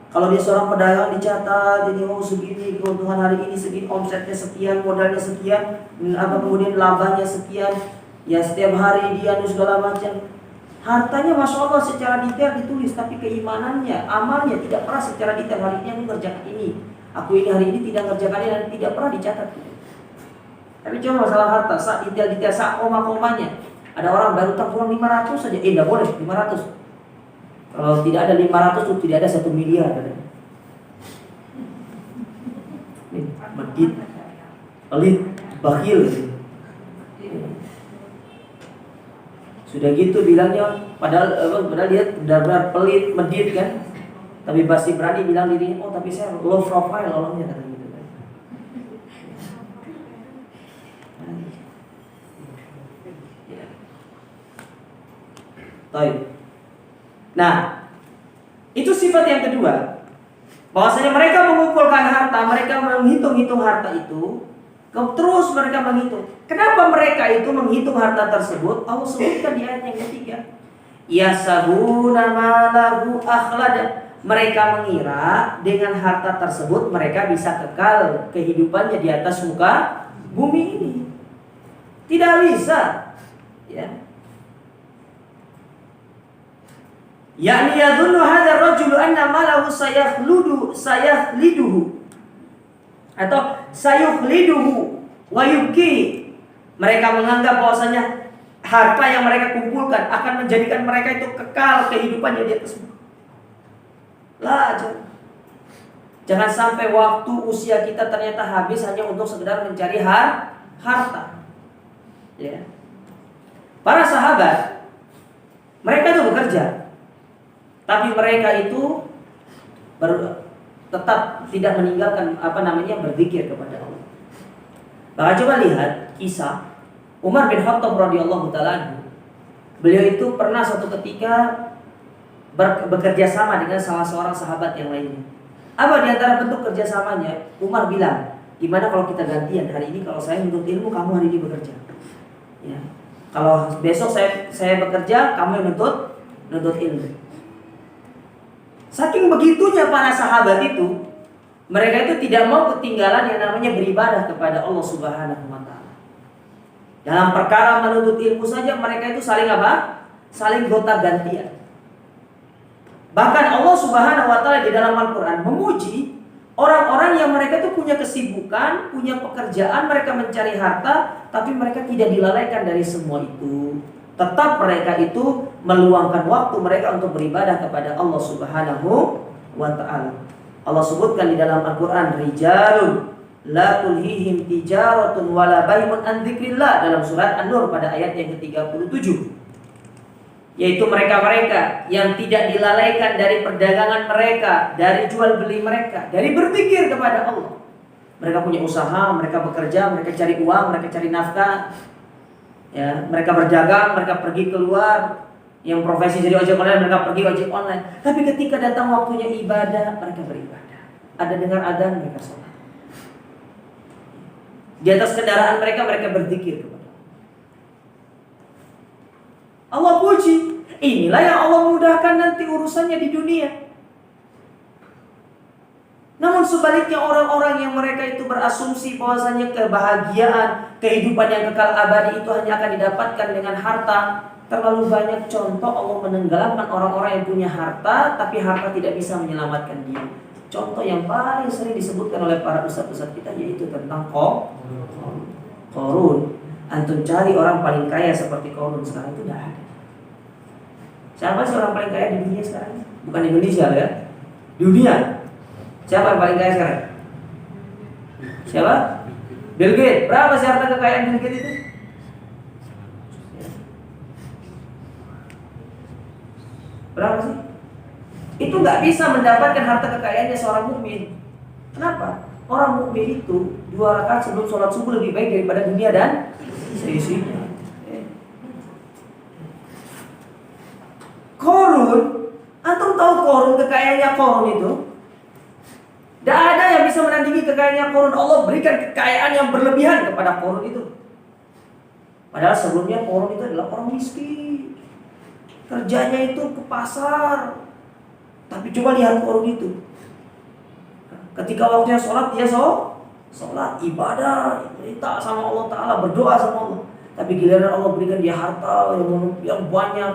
Kalau dia seorang pedagang dicatat, jadi segini keuntungan hari ini segini, omsetnya sekian, modalnya sekian, kemudian labanya sekian. Ya setiap hari dia segala macam. Hartanya Masya Allah secara detail ditulis, tapi keimanannya, amalnya tidak pernah secara detail. Hari ini aku ngerjakan ini, aku ini hari ini tidak ngerjakan ini, dan tidak pernah dicatat. Tapi cuma masalah harta, saat detail-detail, saat koma-komanya. Ada orang baru tak kurang 500 saja, tidak boleh 500. Kalau tidak ada 500 itu tidak ada 1 miliar. Medit, pelit, bakhil. Sudah gitu bilangnya, padahal dia benar-benar pelit, medit kan. Tapi pasti berani bilang dirinya, oh tapi saya low profile orangnya, kata gitu kan. Baik. Nah, itu sifat yang kedua. Bahwasanya mereka mengumpulkan harta, mereka menghitung-hitung harta itu, terus mereka menghitung. Kenapa mereka itu menghitung harta tersebut? Allah sebutkan di ayat yang ketiga. Yasabuna malahu akhlada. Mereka mengira dengan harta tersebut mereka bisa kekal kehidupannya di atas muka bumi ini. Tidak bisa. Ya. Yakni yadhunnu hadzal rajulu anna malahu sayahliduhu atau sayukhliduhu wa yubki. Mereka menganggap bahwasanya harta yang mereka kumpulkan akan menjadikan mereka itu kekal kehidupannya di atas bumi. Jangan sampai waktu usia kita ternyata habis hanya untuk sekedar mencari harta. Ya. Para sahabat mereka itu bekerja, tapi mereka itu tetap tidak meninggalkan berzikir kepada Allah. Maka coba lihat kisah Umar bin Khattab radhiyallahu taala. Beliau itu pernah suatu ketika bekerja sama dengan salah seorang sahabat yang lainnya. Apa di antara bentuk kerjasamanya? Umar bilang, gimana kalau kita gantian, hari ini kalau saya menuntut ilmu, kamu hari ini bekerja. Ya. Kalau besok saya bekerja, kamu yang menuntut ilmu. Saking begitunya para sahabat itu, mereka itu tidak mau ketinggalan yang namanya beribadah kepada Allah Subhanahu wa taala. Dalam perkara menuntut ilmu saja mereka itu saling Saling gonta-gantian. Bahkan Allah Subhanahu wa taala di dalam Al-Qur'an memuji orang-orang yang mereka itu punya kesibukan, punya pekerjaan, mereka mencari harta, tapi mereka tidak dilalaikan dari semua itu. Tetap mereka itu meluangkan waktu mereka untuk beribadah kepada Allah Subhanahu wa taala. Allah sebutkan di dalam Al-Qur'an, rijalun la tulhihim tijaratun wala bai'un an dzikrillah, dalam surat An-Nur pada ayat yang ke-37. Yaitu mereka-mereka yang tidak dilalaikan dari perdagangan mereka, dari jual beli mereka, dari berzikir kepada Allah. Mereka punya usaha, mereka bekerja, mereka cari uang, mereka cari nafkah. Ya, mereka berdagang, mereka pergi keluar. Yang profesi jadi ojek online, mereka pergi ojek online. Tapi ketika datang waktunya ibadah, mereka beribadah. Ada dengar adzan, mereka sholat. Di atas kendaraan mereka berzikir kepada Allah. Puji. Inilah yang Allah mudahkan nanti urusannya di dunia. Namun sebaliknya orang-orang yang mereka itu berasumsi bahwasanya kebahagiaan, kehidupan yang kekal abadi itu hanya akan didapatkan dengan harta. Terlalu banyak contoh Allah menenggelamkan orang-orang yang punya harta, tapi harta tidak bisa menyelamatkan dia. Contoh yang paling sering disebutkan oleh para ustaz-ustaz kita yaitu tentang Qarun. Antum cari orang paling kaya seperti Qarun sekarang itu tidak ada. Siapa sih orang paling kaya di dunia sekarang? Bukan di Indonesia ya, dunia. Siapa yang paling kaya sekarang? Siapa? Bill Gates. Berapa sih harta kekayaan Bill Gates itu? Berapa sih? Itu nggak bisa mendapatkan harta kekayaannya seorang mukmin. Kenapa? Orang mukmin itu 2 rakaat sebelum sholat subuh lebih baik daripada dunia dan seisinya. Korun, antum tahu Korun, kekayaannya Korun itu? Tidak ada yang bisa menandingi kekayaannya Korun. Allah berikan kekayaan yang berlebihan kepada Korun itu. Padahal sebelumnya Korun itu adalah orang miskin. Kerjanya itu ke pasar. Tapi coba lihat Korun itu. Ketika waktunya sholat, dia sholat, ibadah, minta sama Allah Ta'ala, berdoa sama Allah. Tapi giliran Allah berikan dia harta yang banyak,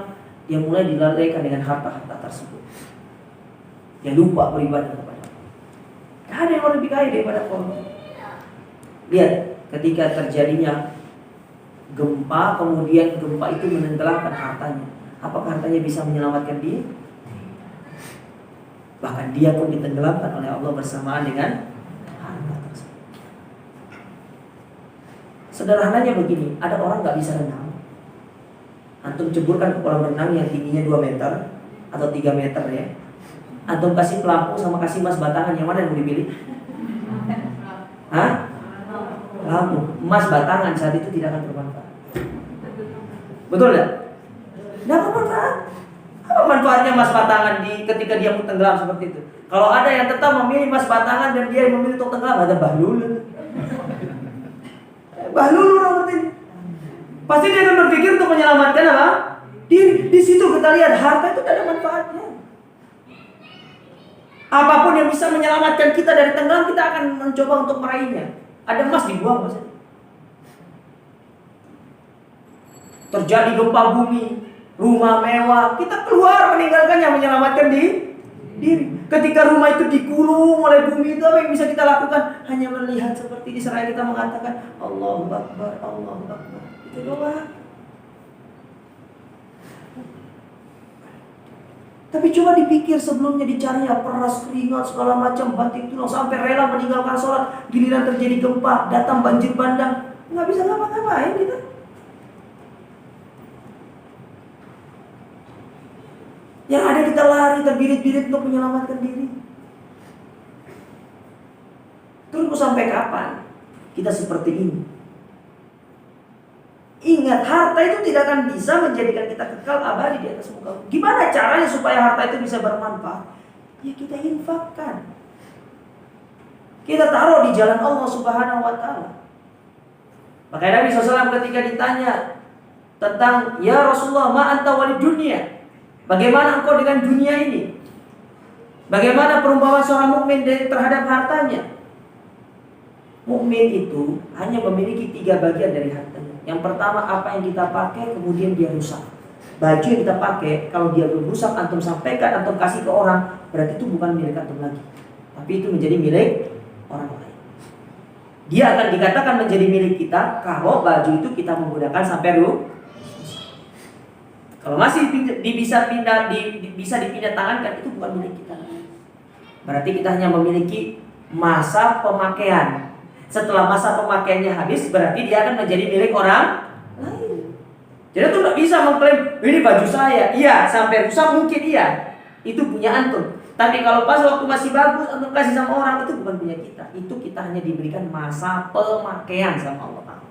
dia mulai dilalaikan dengan harta-harta tersebut. Dia lupa beribadah kepada Allah. Tidak ada yang lebih kaya daripada Korun. Lihat, ketika terjadinya gempa, kemudian gempa itu menenggelamkan hartanya. Apakah hartanya bisa menyelamatkan dia? Bahkan dia pun ditenggelamkan oleh Allah bersamaan dengan harta tersebut. Sederhananya begini, ada orang nggak bisa renang. Antum ceburkan ke kolam renang yang tingginya 2 meter atau 3 meter ya. Antum kasih pelampung sama kasih emas batangan, yang mana yang mau dipilih? Hah? Pelampung. Emas batangan saat itu tidak akan bermanfaat. Betul nggak? Tidak bermanfaat. Apa manfaatnya emas batangan ketika dia mau tenggelam seperti itu? Kalau ada yang tetap memilih emas batangan dan dia memilih untuk tenggelam, ada bahlul. Bahlul orang ini. Pasti dia akan berpikir untuk menyelamatkan apa? Di situ kita lihat harta itu tidak ada manfaatnya. Apapun yang bisa menyelamatkan kita dari tenggelam, kita akan mencoba untuk meraihnya. Ada emas dibuang maksudnya. Terjadi gempa bumi, rumah mewah, kita keluar meninggalkannya, menyelamatkan diri. Ketika rumah itu digulung oleh bumi, itu apa yang bisa kita lakukan? Hanya melihat seperti Israel, kita mengatakan Allahu Akbar, Allahu Akbar. Itu doang. Tapi coba dipikir, sebelumnya dicari peras, keringat, segala macam, banting tulang, sampai rela meninggalkan sholat. Giliran terjadi gempa, datang banjir bandang, nggak bisa ngapa-ngapain kita. Yang ada kita lari terbirit-birit untuk menyelamatkan diri. Terus sampai kapan kita seperti ini? Ingat, harta itu tidak akan bisa menjadikan kita kekal abadi di atas muka bumi. Gimana caranya supaya harta itu bisa bermanfaat? Ya kita infakkan. Kita taruh di jalan Allah Subhanahu wa Ta'ala. Maka Nabi SAW ketika ditanya tentang, ya Rasulullah, ma anta walid dunia, bagaimana engkau dengan dunia ini? Bagaimana perumpamaan seorang mukmin terhadap hartanya? Mukmin itu hanya memiliki 3 bagian dari hartanya. Yang pertama, apa yang kita pakai kemudian dia rusak. Baju yang kita pakai, kalau dia belum rusak, antum sampaikan, antum kasih ke orang, berarti itu bukan milik antum lagi, tapi itu menjadi milik orang lain. Dia akan dikatakan menjadi milik kita kalau baju itu kita menggunakan sampai rusak. Kalau masih bisa dipindah tangankan, itu bukan milik kita. Berarti kita hanya memiliki masa pemakaian. Setelah masa pemakaiannya habis, berarti dia akan menjadi milik orang lain. Jadi itu nggak bisa mengklaim ini baju saya. Iya, sampai rusak mungkin iya. Itu punya antum. Tapi kalau pas waktu masih bagus, antum kasih sama orang, itu bukan punya kita. Itu kita hanya diberikan masa pemakaian sama Allah Ta'ala.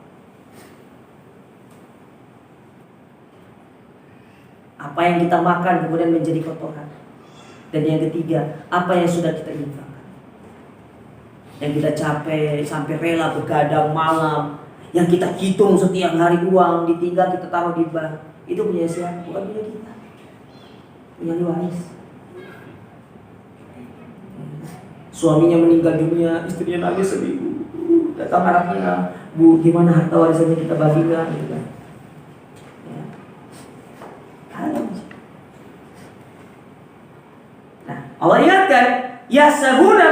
Apa yang kita makan kemudian menjadi kotoran. Dan yang ketiga, apa yang sudah kita infakkan, yang kita capek sampai rela begadang malam, yang kita hitung setiap hari uang, ditinggal kita taruh di bank, itu punya siapa? Bukan punya kita, punya waris. Suaminya meninggal dunia, istrinya nangis seminggu, datang anaknya, bu gimana harta warisannya kita bagikan, gitu kan? Ya. Nah, Allah ingatkan, yasabuna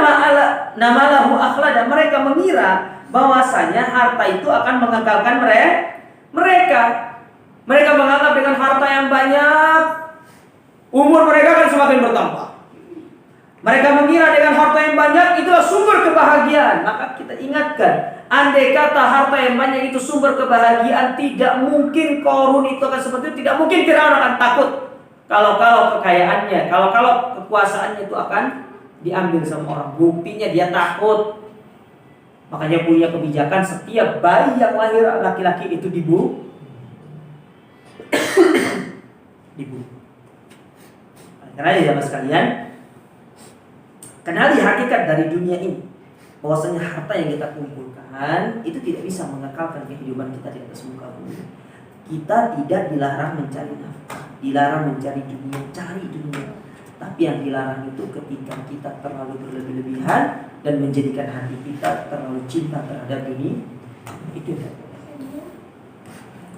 namalahu akhlada, mereka mengira bahwasanya harta itu akan mengekalkan mereka. Mereka menganggap dengan harta yang banyak, umur mereka akan semakin bertambah. Mereka mengira dengan harta yang banyak itulah sumber kebahagiaan. Maka kita ingatkan, andai kata harta yang banyak itu sumber kebahagiaan, tidak mungkin Korun itu akan seperti itu. Tidak mungkin Firaun akan takut Kalau kekayaannya, kalau kekuasaannya itu akan diambil sama orang. Buktinya dia takut. Makanya punya kebijakan setiap bayi yang lahir laki-laki itu dibunuh. Karena ya jamaah sekalian, kenali hakikat dari dunia ini, bahwasanya harta yang kita kumpulkan itu tidak bisa mengekalkan kehidupan kita di atas muka bumi. Kita tidak dilarang mencari nafkah, dilarang mencari dunia, cari dunia. Tapi yang dilarang itu ketika kita terlalu berlebih-lebihan dan menjadikan hati kita terlalu cinta terhadap dunia. Itu tidak boleh.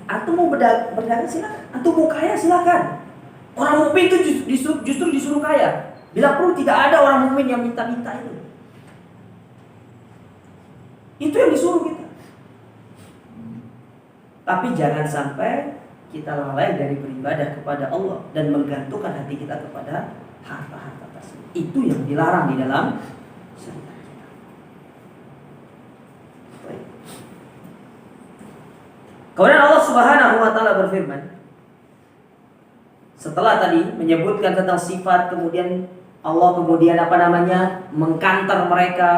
Antum mau berdagang silakan, antum mau kaya silakan. Orang mukmin itu justru disuruh kaya. Bila perlu tidak ada orang mukmin yang minta-minta itu. Itu yang disuruh kita. Tapi jangan sampai kita lalai dari beribadah kepada Allah dan menggantungkan hati kita kepada harta-harta tersebut. Itu yang dilarang di dalam syariat kita. Baik. Kemudian Allah Subhanahu wa taala berfirman, setelah tadi menyebutkan tentang sifat, kemudian Allah mengkantar mereka,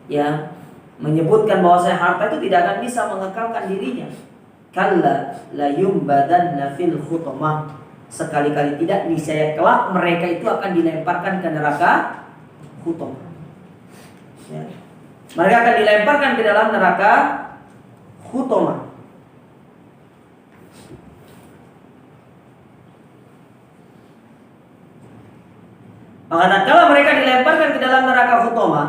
ya, menyebutkan bahwasanya harta itu tidak akan bisa mengekalkan dirinya. Kalla la yumbadanna fil khutamah. Sekali-kali tidak, niscaya kelak mereka itu akan dilemparkan ke neraka khutamah. Ya. Mereka akan dilemparkan ke dalam neraka khutamah. Maka tatkala mereka dilemparkan ke dalam neraka khutamah,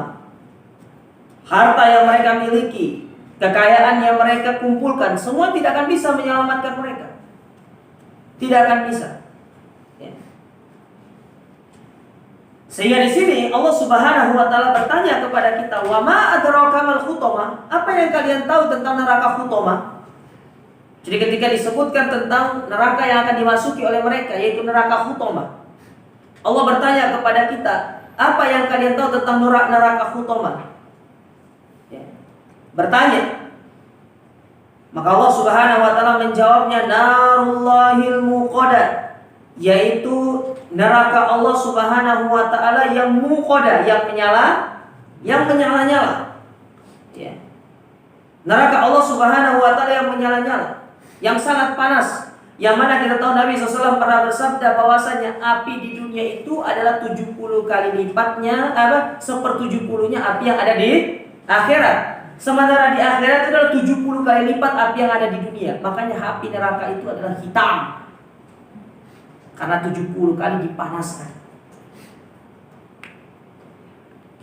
harta yang mereka miliki, kekayaan yang mereka kumpulkan, semua tidak akan bisa menyelamatkan mereka. Tidak akan bisa. Ya. Sehingga di sini Allah Subhanahu wa taala bertanya kepada kita, "Wa ma adraka mal khutamah?" Apa yang kalian tahu tentang neraka khutamah? Jadi ketika disebutkan tentang neraka yang akan dimasuki oleh mereka, yaitu neraka khutamah, Allah bertanya kepada kita, apa yang kalian tahu tentang neraka khutamah? Ya. Bertanya. Maka Allah Subhanahu wa taala menjawabnya, narullahil muqadah, yaitu neraka Allah Subhanahu wa taala yang muqadah, yang menyala-nyala. Ya. Neraka Allah Subhanahu wa taala yang menyala-nyala, yang sangat panas. Yang mana kita tahu Nabi SAW pernah bersabda bahwasanya api di dunia itu adalah 70 kali lipatnya, 1/70-nya api yang ada di akhirat. Sementara di akhirat itu adalah 70 kali lipat api yang ada di dunia. Makanya api neraka itu adalah hitam, karena 70 kali dipanaskan.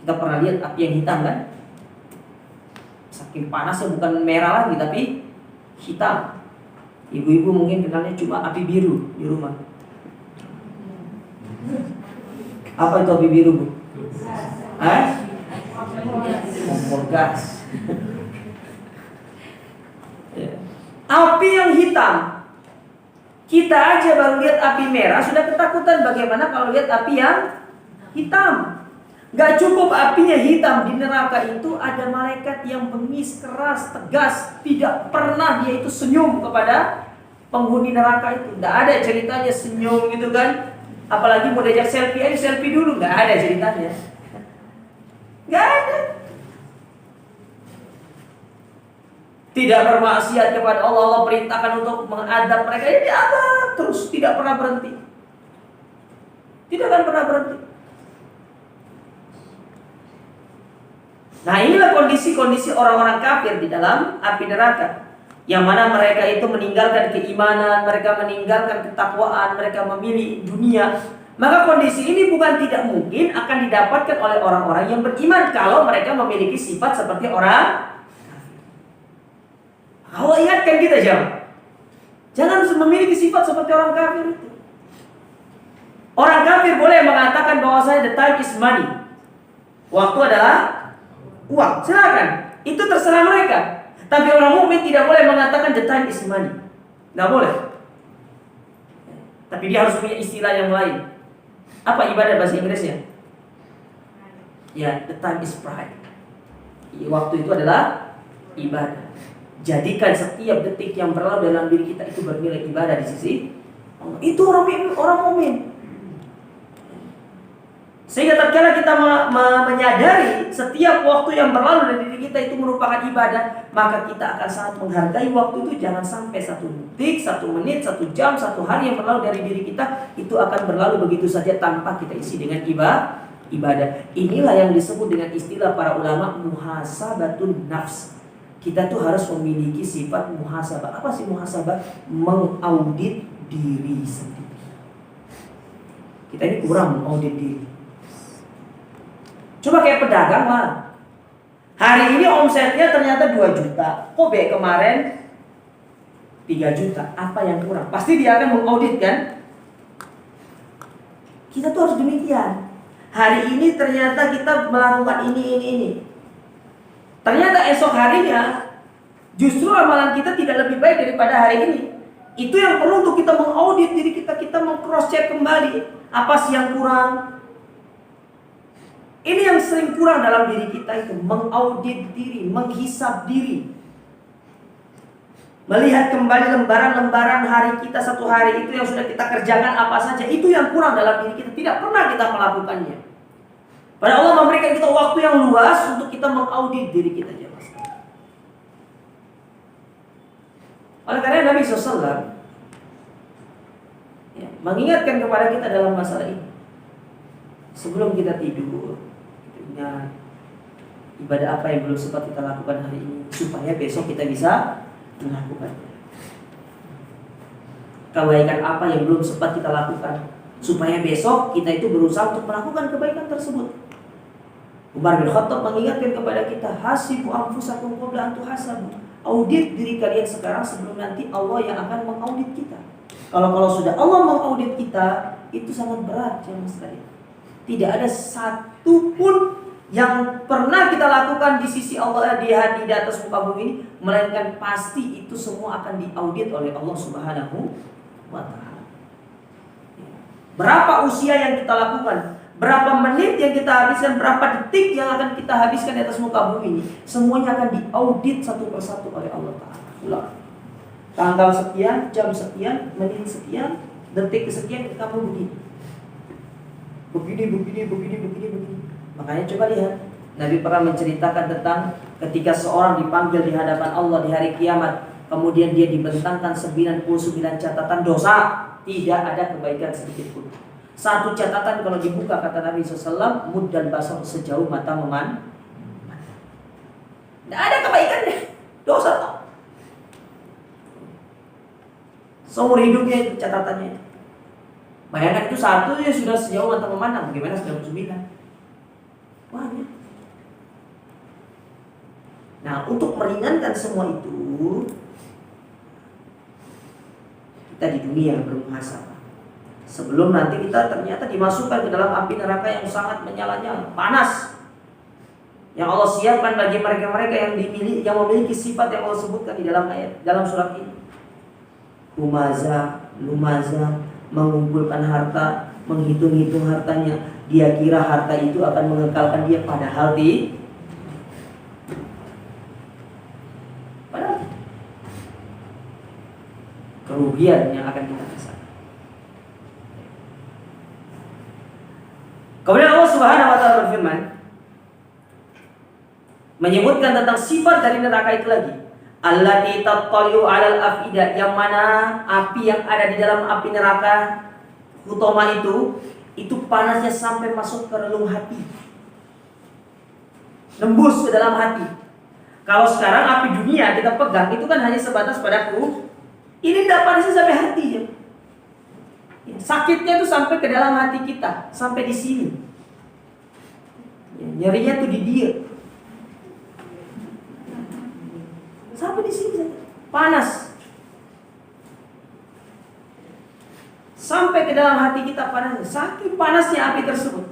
Kita pernah lihat api yang hitam kan? Saking panasnya, bukan merah lagi tapi hitam. Ibu-ibu mungkin kenalnya cuma api biru di rumah. Apa itu api biru, Bu? Kompor gas. Api yang hitam. Kita aja baru lihat api merah sudah ketakutan, bagaimana kalau lihat api yang hitam? Gak cukup apinya hitam, di neraka itu ada malaikat yang bengis, keras, tegas. Tidak pernah dia itu senyum kepada penghuni neraka itu. Gak ada ceritanya senyum gitu kan. Apalagi mau diajak selfie, ayo selfie dulu. Gak ada ceritanya. Gak ada. Tidak bermaksiat kepada Allah, Allah perintahkan untuk mengadab mereka, ini diadab terus, tidak pernah berhenti. Tidak akan pernah berhenti. Nah, inilah kondisi-kondisi orang-orang kafir di dalam api neraka, yang mana mereka itu meninggalkan keimanan, mereka meninggalkan ketakwaan, mereka memilih dunia. Maka kondisi ini bukan tidak mungkin akan didapatkan oleh orang-orang yang beriman kalau mereka memiliki sifat seperti orang. Allah ingatkan kita, jangan memiliki sifat seperti orang kafir itu. Orang kafir boleh mengatakan bahwasanya the time is money, waktu adalah uang, silakan, itu terserah mereka. Tapi orang mukmin tidak boleh mengatakan the time is money, nggak boleh. Tapi dia harus punya istilah yang lain. Apa ibadah bahasa Inggrisnya? Ya, the time is pride. Waktu itu adalah ibadah. Jadikan setiap detik yang berlalu dalam diri kita itu bernilai ibadah di sisi Itu orang mukmin. Sehingga tatkala kita menyadari setiap waktu yang berlalu dari diri kita itu merupakan ibadah, maka kita akan sangat menghargai waktu itu. Jangan sampai 1 detik, 1 menit, 1 jam, 1 hari yang berlalu dari diri kita itu akan berlalu begitu saja tanpa kita isi dengan ibadah. Inilah yang disebut dengan istilah para ulama muhasabatun nafs. Kita tuh harus memiliki sifat muhasabah. Apa sih muhasabah? Mengaudit diri sendiri. Kita ini kurang mengaudit diri. Coba kayak pedagang lah. Hari ini omsetnya ternyata 2 juta. Kok kemarin 3 juta. Apa yang kurang? Pasti dia akan mengaudit kan? Kita tuh harus demikian. Hari ini ternyata kita melakukan ini. Ternyata esok harinya justru amalan kita tidak lebih baik daripada hari ini. Itu yang perlu untuk kita mengaudit diri kita. Kita meng-cross check kembali. Apa sih yang kurang? Ini yang sering kurang dalam diri kita itu, mengaudit diri, menghisap diri. Melihat kembali lembaran-lembaran hari kita 1 hari itu yang sudah kita kerjakan apa saja, itu yang kurang dalam diri kita. Tidak pernah kita melakukannya. Pada Allah memberikan kita waktu yang luas untuk kita mengaudit diri kita. Oleh karena Nabi SAW mengingatkan kepada kita dalam masalah ini. Sebelum kita tidur, ingat ibadah apa yang belum sempat kita lakukan hari ini, supaya besok kita bisa melakukannya. Kebaikan apa yang belum sempat kita lakukan, supaya besok kita itu berusaha untuk melakukan kebaikan tersebut. Umar bin Khattab mengingatkan kepada kita, hasibu anfusakum qabla an tuhasabu. Audit diri kalian sekarang sebelum nanti Allah yang akan mengaudit kita. Kalau sudah Allah mengaudit kita, itu sangat berat ya mas sekalian. Tidak ada satu pun yang pernah kita lakukan di sisi Allah di atas muka bumi ini, melainkan pasti itu semua akan diaudit oleh Allah Subhanahu wa Ta'ala. Berapa usia yang kita lakukan, berapa menit yang kita habiskan, berapa detik yang akan kita habiskan di atas muka bumi ini, semuanya akan diaudit satu persatu oleh Allah Ta'ala. Ulang. Tanggal sekian, jam sekian, menit sekian, detik sekian, kamu begini. Makanya coba lihat, Nabi pernah menceritakan tentang ketika seorang dipanggil di hadapan Allah di hari kiamat, kemudian dia dibentangkan 99 catatan dosa, tidak ada kebaikan sedikit pun. Satu catatan kalau dibuka, kata Nabi SAW, mud dan basar, sejauh mata memandang. Tidak ada kebaikannya, dosa tak. Seumur hidupnya itu catatannya. Bayangkan itu satu ya sudah sejauh mata memandang, bagaimana 99? Banyak. Nah, untuk meringankan semua itu, kita di dunia bermuhasabah. Sebelum nanti kita ternyata dimasukkan ke dalam api neraka yang sangat menyala-nyala, panas. Yang Allah siapkan bagi mereka-mereka yang memiliki sifat yang Allah sebutkan di dalam ayat, dalam surat ini. Lumaza, mengumpulkan harta, menghitung-hitung hartanya. Dia kira harta itu akan mengekalkan dia, padahal kerugian yang akan kita rasakan. Kemudian Allah Subhanahu wa Ta'ala berfirman, menyebutkan tentang sifat dari neraka itu lagi. Allati tattali'u 'alal afidah, yang mana api yang ada di dalam api neraka utama itu panasnya sampai masuk ke relung hati, nembus ke dalam hati. Kalau sekarang api dunia kita pegang itu kan hanya sebatas pada kulit. Ini tidak panasnya sampai hati ya. Sakitnya itu sampai ke dalam hati kita, sampai di sini. Nyerinya tuh di dia, sampai di sini panas, sampai ke dalam hati kita panas. Saking panasnya api tersebut.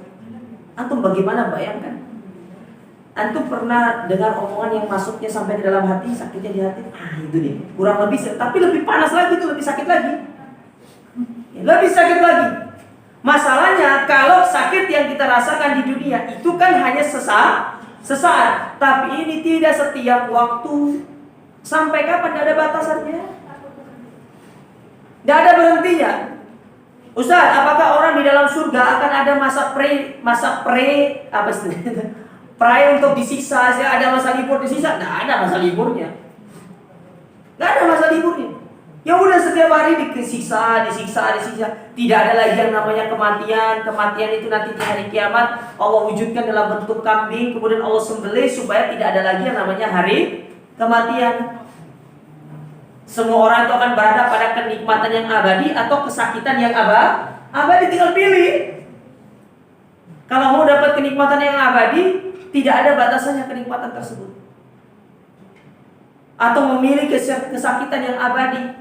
Antum bagaimana bayangkan? Antum pernah dengar omongan yang masuknya sampai ke dalam hati, sakitnya di hati? Itu dia. Kurang lebih, tapi lebih panas lagi, itu lebih sakit lagi. Lebih sakit lagi. Masalahnya kalau sakit yang kita rasakan di dunia itu kan hanya sesaat, tapi ini tidak setiap waktu. Sampai kapan? Tidak ada batasannya, tidak ada berhentinya. Ustaz, apakah orang di dalam surga akan ada masa apa istilahnya? Pray untuk disiksa, ada masa libur disiksa? Nggak ada masa liburnya. Nggak ada masa liburnya. Ya udah setiap hari disiksa. Tidak ada lagi yang namanya kematian. Kematian itu nanti di hari kiamat Allah wujudkan dalam bentuk kambing, kemudian Allah sembelih supaya tidak ada lagi yang namanya hari kematian. Semua orang itu akan berada pada kenikmatan yang abadi atau kesakitan yang abadi, tinggal pilih. Kalau mau dapat kenikmatan yang abadi, tidak ada batasannya kenikmatan tersebut. Atau memilih kesakitan yang abadi,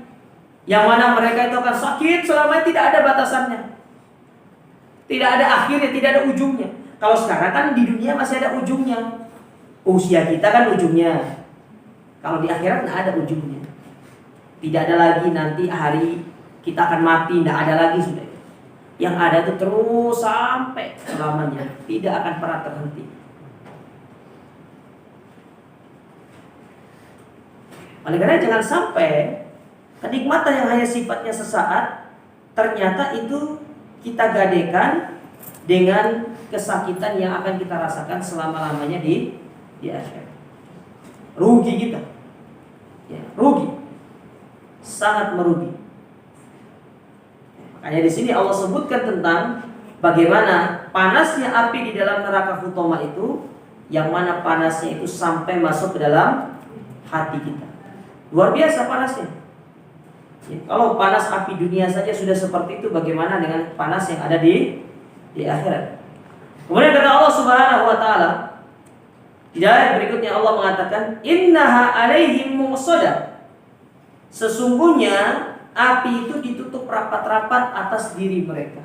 yang mana mereka itu akan sakit selama tidak ada batasannya, tidak ada akhirnya, tidak ada ujungnya. Kalau sekarang kan di dunia masih ada ujungnya. Usia kita kan ujungnya. Kalau di akhirat nggak ada ujungnya. Tidak ada lagi nanti hari kita akan mati, tidak ada lagi sudah. Yang ada itu terus sampai selamanya, tidak akan pernah terhenti. Oleh karena jangan sampai kenikmatan yang hanya sifatnya sesaat ternyata itu kita gadekan dengan kesakitan yang akan kita rasakan selama-lamanya di akhirat. Rugi kita. Ya, rugi. Sangat merugi. Makanya di sini Allah sebutkan tentang bagaimana panasnya api di dalam neraka Hutama itu, yang mana panasnya itu sampai masuk ke dalam hati kita. Luar biasa panasnya. Ya, kalau panas api dunia saja sudah seperti itu, bagaimana dengan panas yang ada di akhirat? Kemudian kata Allah Subhanahu wa taala di ayat berikutnya, Allah mengatakan innaha alaihim muqsadah. Sesungguhnya api itu ditutup rapat-rapat atas diri mereka.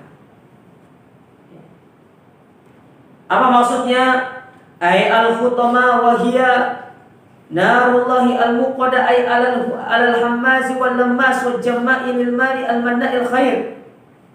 Apa maksudnya? Ay al-khutama wa hiya narullahi al-muqada ay al-hammazi wal lammas wal jamma'il mali al-manna'il khair.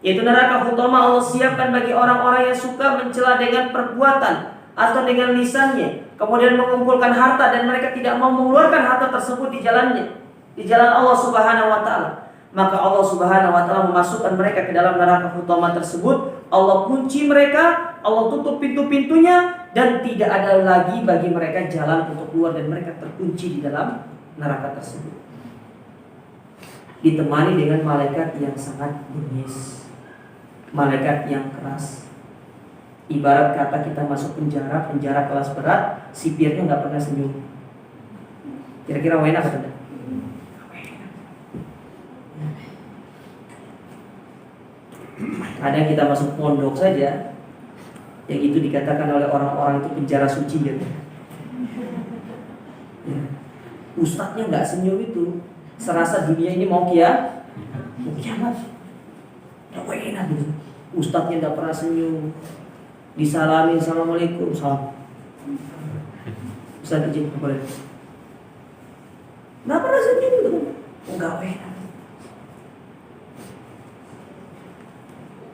Yaitu neraka khutama Allah siapkan bagi orang-orang yang suka mencela dengan perbuatan atau dengan lisannya, kemudian mengumpulkan harta dan mereka tidak mau mengeluarkan harta tersebut di jalannya, di jalan Allah Subhanahu wa taala. Maka Allah Subhanahu wa taala memasukkan mereka ke dalam neraka hutama tersebut. Allah kunci mereka, Allah tutup pintu-pintunya, dan tidak ada lagi bagi mereka jalan untuk keluar, dan mereka terkunci di dalam neraka tersebut. Ditemani dengan malaikat yang sangat bengis, malaikat yang keras. Ibarat kata kita masuk penjara kelas berat, sipirnya nggak pernah senyum. Kira-kira enak atau tidak? Kadang kita masuk pondok saja, yang itu dikatakan oleh orang-orang itu penjara suci gitu. Ya. Ustadznya nggak senyum itu, serasa dunia ini mau kiamat. Gak enak gitu. Ustadznya nggak pernah senyum, disalamin assalamualaikum, salam. Ustadz izin boleh. Nggak pernah senyum itu, nggak enak.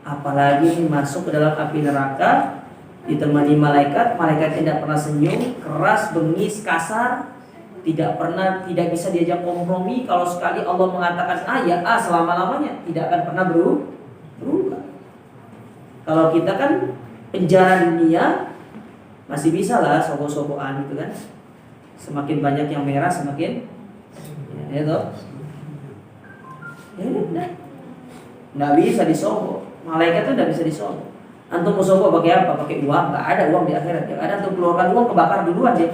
Apalagi masuk ke dalam api neraka ditemani malaikat, malaikat tidak pernah senyum, keras, bengis, kasar, tidak bisa diajak kompromi. Kalau sekali Allah mengatakan A ya A selama-lamanya, tidak akan pernah berubah. Kalau kita kan penjara dunia masih bisa lah sogo-sogoan gitu kan. Semakin banyak yang merah semakin ya toh. Ya udah. Nggak bisa disogok. Malaikat itu tidak bisa disogok. Antum mau sogok pakai apa? Pakai uang? Nggak ada uang di akhirat. Yang ada antum keluarkan uang, kebakar duluan deh.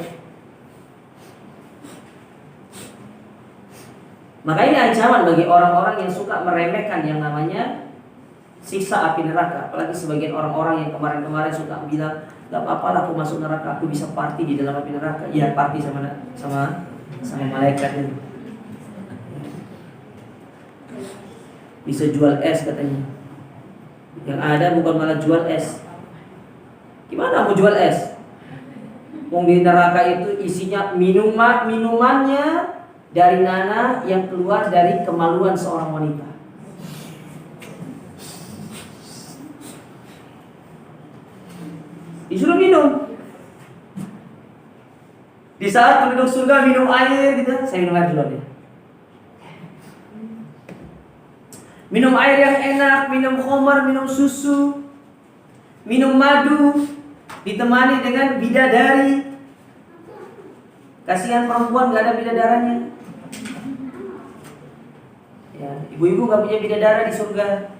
Maka ini ancaman bagi orang-orang yang suka meremehkan yang namanya siksa api neraka. Apalagi sebagian orang-orang yang kemarin-kemarin suka bilang, nggak apa-apa lah aku masuk neraka, aku bisa party di dalam api neraka. Iya, party sama malaikat itu. Bisa jual es katanya. Yang ada bukan malah jual es. Gimana mau jual es? Wong di neraka itu isinya minumannya dari nanah yang keluar dari kemaluan seorang wanita. Disuruh minum. Di saat penduduk surga minum air gitu, saya minum air dulu deh. Minum air yang enak, minum khamar, minum susu, minum madu, ditemani dengan bidadari. Kasihan perempuan gak ada bidadaranya. Ya, ibu-ibu gak punya bidadara di surga.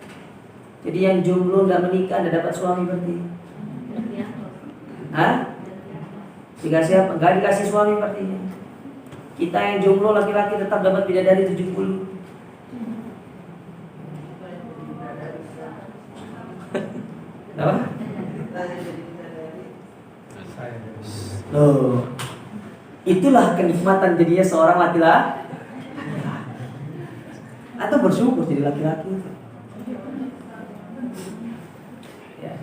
Jadi yang jomblo gak menikah, gak dapat suami berarti. Hah? Dikasih apa? Gak dikasih suami berarti. Kita yang jomblo laki-laki tetap dapat bidadari 70. Apa? Loh, itulah kenikmatan jadinya seorang laki-laki. Atau bersyukur jadi laki-laki. Ya.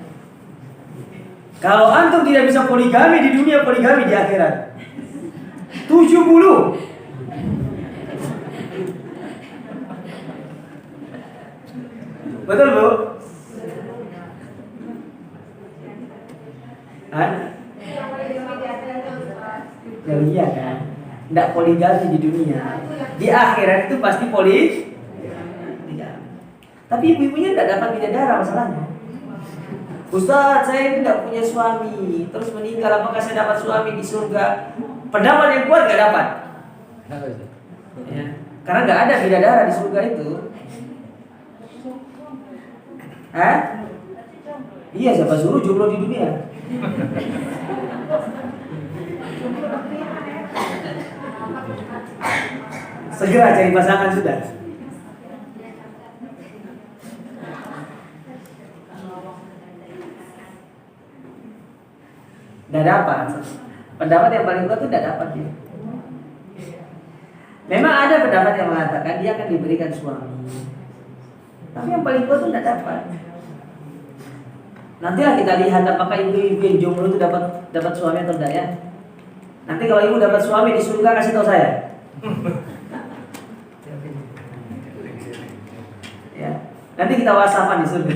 Kalau antum tidak bisa poligami di dunia, poligami di akhirat. 70. Betul, Bu? Hah? Ya iya kan. Tidak poligami di dunia. Di akhirat itu pasti poligami. Tapi ibu-ibunya tidak dapat bidadara masalahnya. Ustaz, saya tidak punya suami, terus meninggal, apakah saya dapat suami di surga? Pendapat yang kuat gak dapat. Ya. Karena gak ada bidadara di surga itu. Hah? Iya, siapa suruh jomblo di dunia? Segera cari pasangan sudah. Tidak dapat. Pendapat yang paling kuat itu tidak dapat dia. Memang ada pendapat yang mengatakan dia akan diberikan suami, tapi yang paling kuat itu tidak dapat. Nantilah kita lihat apakah ibu-ibu yang jomblo itu dapat suami atau tidak ya. Nanti kalau ibu dapat suami di surga kasih tahu saya. Ya. Nanti kita whatsappan di surga.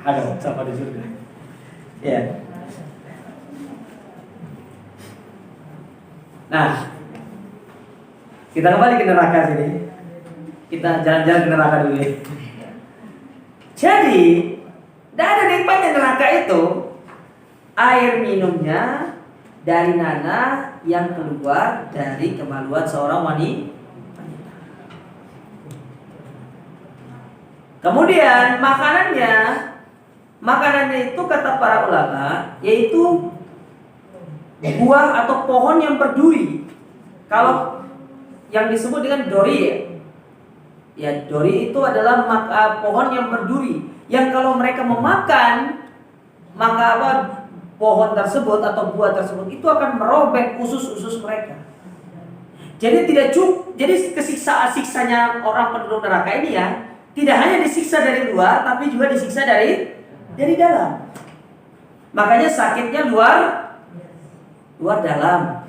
Ada WhatsApp di surga. Ya. Nah, kita kembali ke neraka sini. Kita jalan-jalan ke neraka dulu ya. Jadi, tidak ada nikmatnya neraka itu. Air minumnya dari nanah yang keluar dari kemaluan seorang wanita. Kemudian makanannya itu kata para ulama yaitu buah atau pohon yang berduri. Kalau yang disebut dengan dori, ya dori itu adalah pohon yang berduri. Yang kalau mereka memakan, maka apa pohon tersebut atau buah tersebut itu akan merobek usus-usus mereka. Jadi tidak cukup. Jadi siksanya orang penduduk neraka ini ya tidak hanya disiksa dari luar, tapi juga disiksa dari dalam. Makanya sakitnya luar dalam.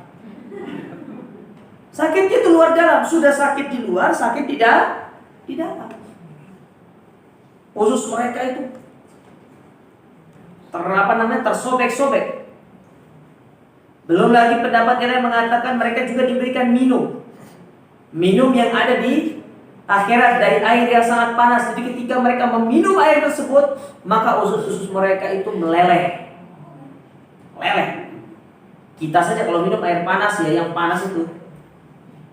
Sakitnya itu luar dalam. Sudah sakit di luar, sakit di dalam. Usus mereka itu tersobek-sobek. Belum lagi pendapat yang mengatakan mereka juga diberikan minum yang ada di akhirat dari air yang sangat panas. Jadi ketika mereka meminum air tersebut, maka usus-usus mereka itu meleleh. Kita saja kalau minum air panas ya, yang panas itu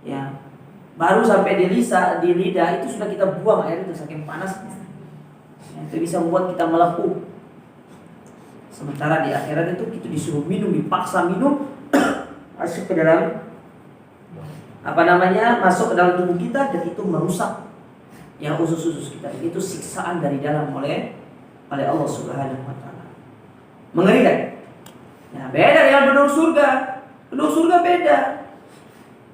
ya, baru sampai di lidah itu sudah kita buang air itu saking panasnya. Itu bisa membuat kita melepuh. Sementara di akhirat itu kita disuruh minum, dipaksa minum masuk ke dalam masuk ke dalam tubuh kita dan itu merusak yang usus-usus kita. Itu siksaan dari dalam oleh Allah Subhanahu wa taala. Mengerikan. Nah, beda dengan penduduk surga. Penduduk surga beda.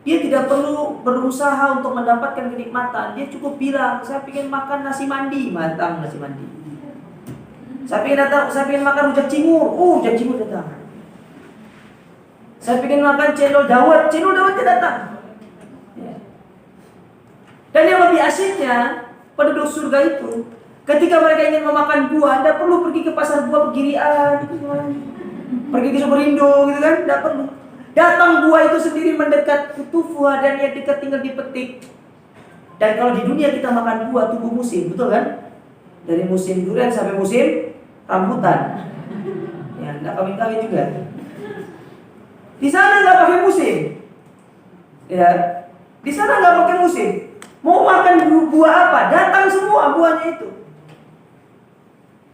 Dia tidak perlu berusaha untuk mendapatkan kenikmatan. Dia cukup bilang, saya ingin makan nasi mandi, matang nasi mandi. Saya ingin makan rujak cingur, rujak cingur datang. Saya ingin makan cendol dawet datang. Dan yang lebih asyiknya, penduduk surga itu, ketika mereka ingin memakan buah, tidak perlu pergi ke pasar buah Pegirian, pergi ke Superindo, gitu kan? Tidak perlu. Datang buah itu sendiri mendekat kutufuha dan yang dekat tinggal dipetik. Dan kalau di dunia kita makan buah tunggu musim, betul kan? Dari musim durian sampai musim rambutan. Ya, enggak kawin-kawin juga. Di sana nggak pakai musim. Ya, di sana nggak pakai musim. Mau makan buah apa? Datang semua buahnya itu.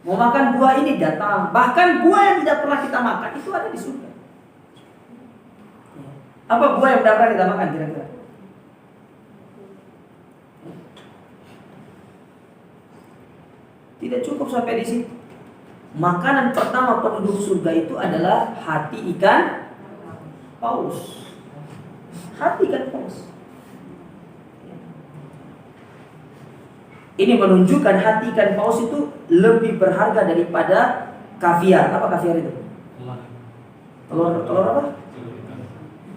Mau makan buah ini datang. Bahkan buah yang tidak pernah kita makan itu ada di surga. Apa buah yang tidak pernah kita makan kira-kira? Tidak cukup sampai di situ. Makanan pertama penduduk surga itu adalah hati ikan paus. Hati ikan paus. Ini menunjukkan hati ikan paus itu lebih berharga daripada kaviar. Apa kaviar itu? Telur apa?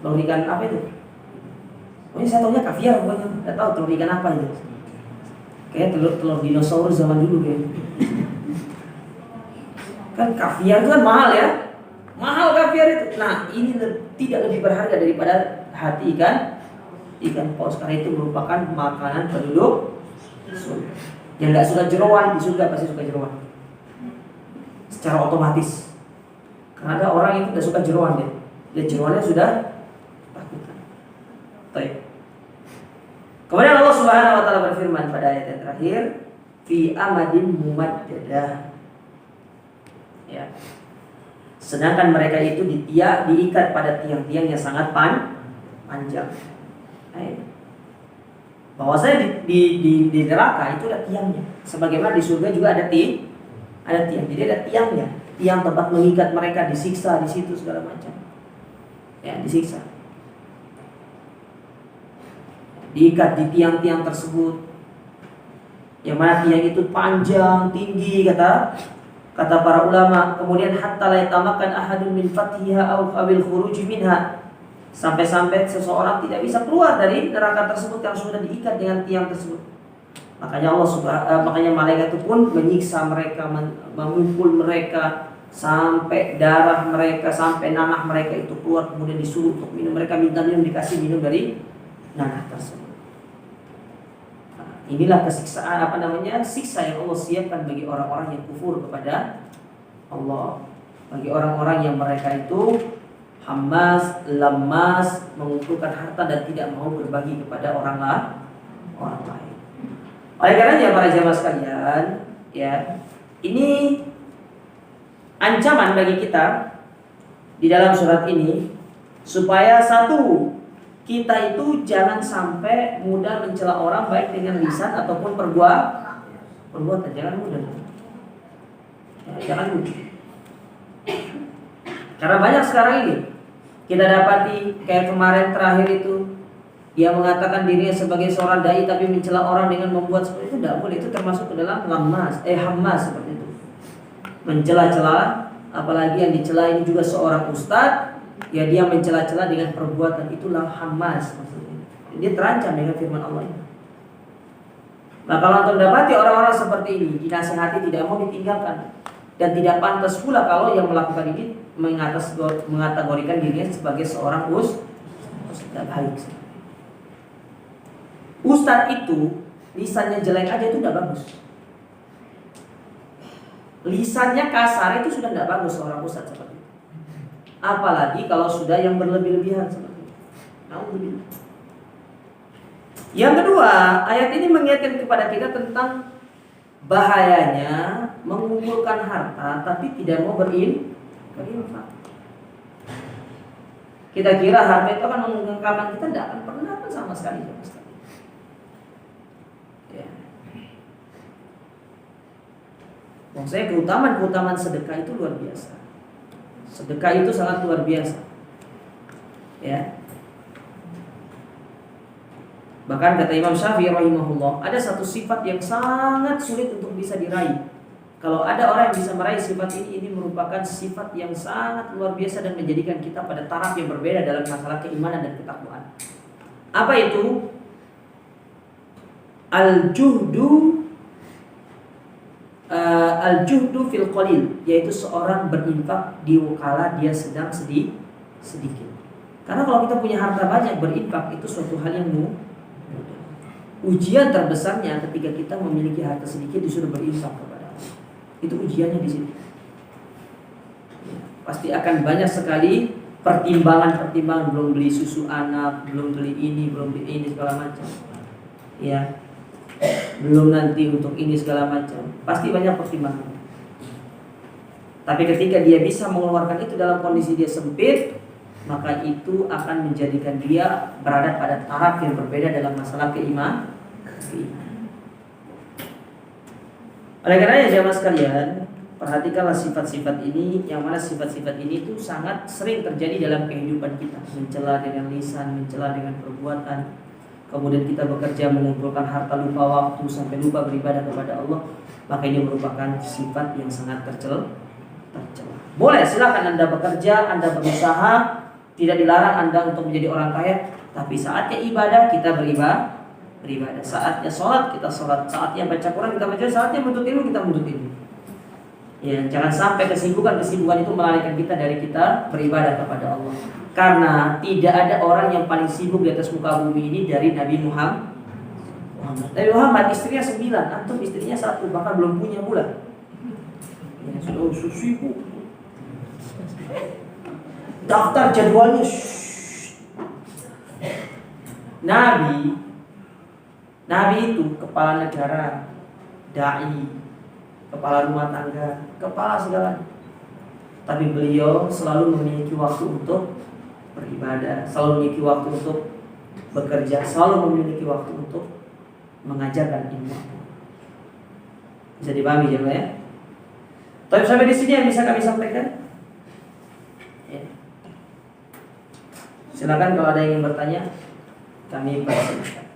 Telur ikan apa itu? Pokoknya saya tahunya kaviar, pokoknya nggak tahu telur ikan apa itu. Kayak telur dinosaurus zaman dulu kayak. Kan kaviar itu kan mahal ya, mahal kaviar itu. Nah ini tidak lebih berharga daripada hati ikan paus karena itu merupakan makanan penduduk surga. Yang nggak suka jeroan di surga pasti suka jeroan secara otomatis. Karena ada orang yang tidak suka jeroan dia. Lihat jeroannya sudah takutan. Baik. Kemudian Allah Subhanahu wa taala berfirman pada ayat yang terakhir, fi amadin mumaddadah. Ya. Sedangkan mereka itu diikat pada tiang-tiang yang sangat panjang. Baik. Bahwasanya di neraka itu ada tiangnya. Sebagaimana di surga juga ada tiang. Jadi ada tiangnya. Tiang tempat mengikat mereka, disiksa di situ segala macam. Ya, disiksa. Diikat di tiang-tiang tersebut. Yang mana tiang itu panjang, tinggi kata para ulama. Kemudian hatta la yatamakan ahadun min fathiha aw awil khuruj minha. Sampai-sampai seseorang tidak bisa keluar dari neraka tersebut yang sudah diikat dengan tiang tersebut. Makanya malaikat itu pun menyiksa mereka, memukul mereka sampai darah mereka, sampai nanah mereka itu keluar, kemudian disuruh untuk minum. Mereka minta minum, dikasih minum dari nanah tersebut. Nah, inilah kesiksaan siksa yang Allah siapkan bagi orang-orang yang kufur kepada Allah, bagi orang-orang yang mereka itu hamas, lemas, mengumpulkan harta dan tidak mau berbagi kepada orang lain. Oleh karenanya para jamaah sekalian, ya, ini ancaman bagi kita di dalam surat ini supaya satu, kita itu jangan sampai mudah mencela orang baik dengan lisan ataupun perbuatan. Jangan mudah. Ya, jangan mudah. Karena banyak sekarang ini kita dapati kayak kemarin terakhir itu dia mengatakan dirinya sebagai seorang dai tapi mencela orang dengan membuat seperti itu tidak boleh. Itu termasuk ke dalam hamas seperti itu. Mencela-cela, apalagi yang dicela ini juga seorang ustadz, ya dia mencela-cela dengan perbuatan, itulah hamas maksudnya. Dia terancam dengan firman Allah ini. Nah kalau antum dapati orang-orang seperti ini dinasihati tidak mau ditinggalkan dan tidak pantas pula kalau yang melakukan ini mengategorikan dirinya sebagai seorang ustadz baik. Ustadz itu lisannya jelek aja itu tidak bagus. Lisannya kasar itu sudah tidak bagus seorang ustadz seperti itu. Apalagi kalau sudah yang berlebih-lebihan seperti itu. Alhamdulillah. Yang kedua, ayat ini mengingatkan kepada kita tentang bahayanya mengumpulkan harta tapi tidak mau berinfak. Kita kira harta itu akan mengengkapkan kita, tidak akan pernah sama sekali. Ya. Maksudnya keutamaan sedekah itu luar biasa. Sedekah itu sangat luar biasa. Ya. Bahkan kata Imam Syafi'i rahimahullah, ada satu sifat yang sangat sulit untuk bisa diraih. Kalau ada orang yang bisa meraih sifat ini merupakan sifat yang sangat luar biasa dan menjadikan kita pada taraf yang berbeda dalam masalah keimanan dan ketakwaan. Apa itu? Al-juhdu fil qalil, yaitu seorang berinfak di kala dia sedang sedikit. Karena kalau kita punya harta banyak, berinfak itu suatu hal yang mudah. ujian terbesarnya ketika kita memiliki harta sedikit disuruh berinfak kepada Allah. Itu ujiannya di situ. Pasti akan banyak sekali pertimbangan-pertimbangan, belum beli susu anak, belum beli ini segala macam. Ya. Belum nanti untuk ini segala macam. Pasti banyak pertimbangan. Tapi ketika dia bisa mengeluarkan itu dalam kondisi dia sempit, maka itu akan menjadikan dia berada pada taraf yang berbeda dalam masalah keimanan. Oleh karenanya jemaah sekalian, perhatikanlah sifat-sifat ini, yang mana sifat-sifat ini itu sangat sering terjadi dalam kehidupan kita. Mencela dengan lisan, mencela dengan perbuatan. Kemudian kita bekerja mengumpulkan harta, lupa waktu sampai lupa beribadah kepada Allah. Maka ini merupakan sifat yang sangat tercela. Boleh, silakan Anda bekerja, Anda berusaha, tidak dilarang Anda untuk menjadi orang kaya. Tapi saatnya ibadah kita beribadah. Saatnya sholat kita sholat, saatnya baca Quran kita baca, saatnya menuntut ilmu kita menuntut ilmu. Ya, jangan sampai kesibukan itu melarikan kita dari kita beribadah kepada Allah. Karena tidak ada orang yang paling sibuk di atas muka bumi ini dari Nabi Muhammad. Nabi Muhammad istrinya 9, antum istrinya 1, bahkan belum punya bulan. Ya, sudah sibuk. Daftar jadwalnya. Nabi itu kepala negara, dai, kepala rumah tangga, kepala segala. Tapi beliau selalu memiliki waktu untuk beribadah, selalu memiliki waktu untuk bekerja, selalu memiliki waktu untuk mengajarkan ilmu. Bisa dipahami jemaah ya? Tapi sampai di sini yang bisa kami sampaikan. Ya. Silakan kalau ada yang ingin bertanya, kami persilakan.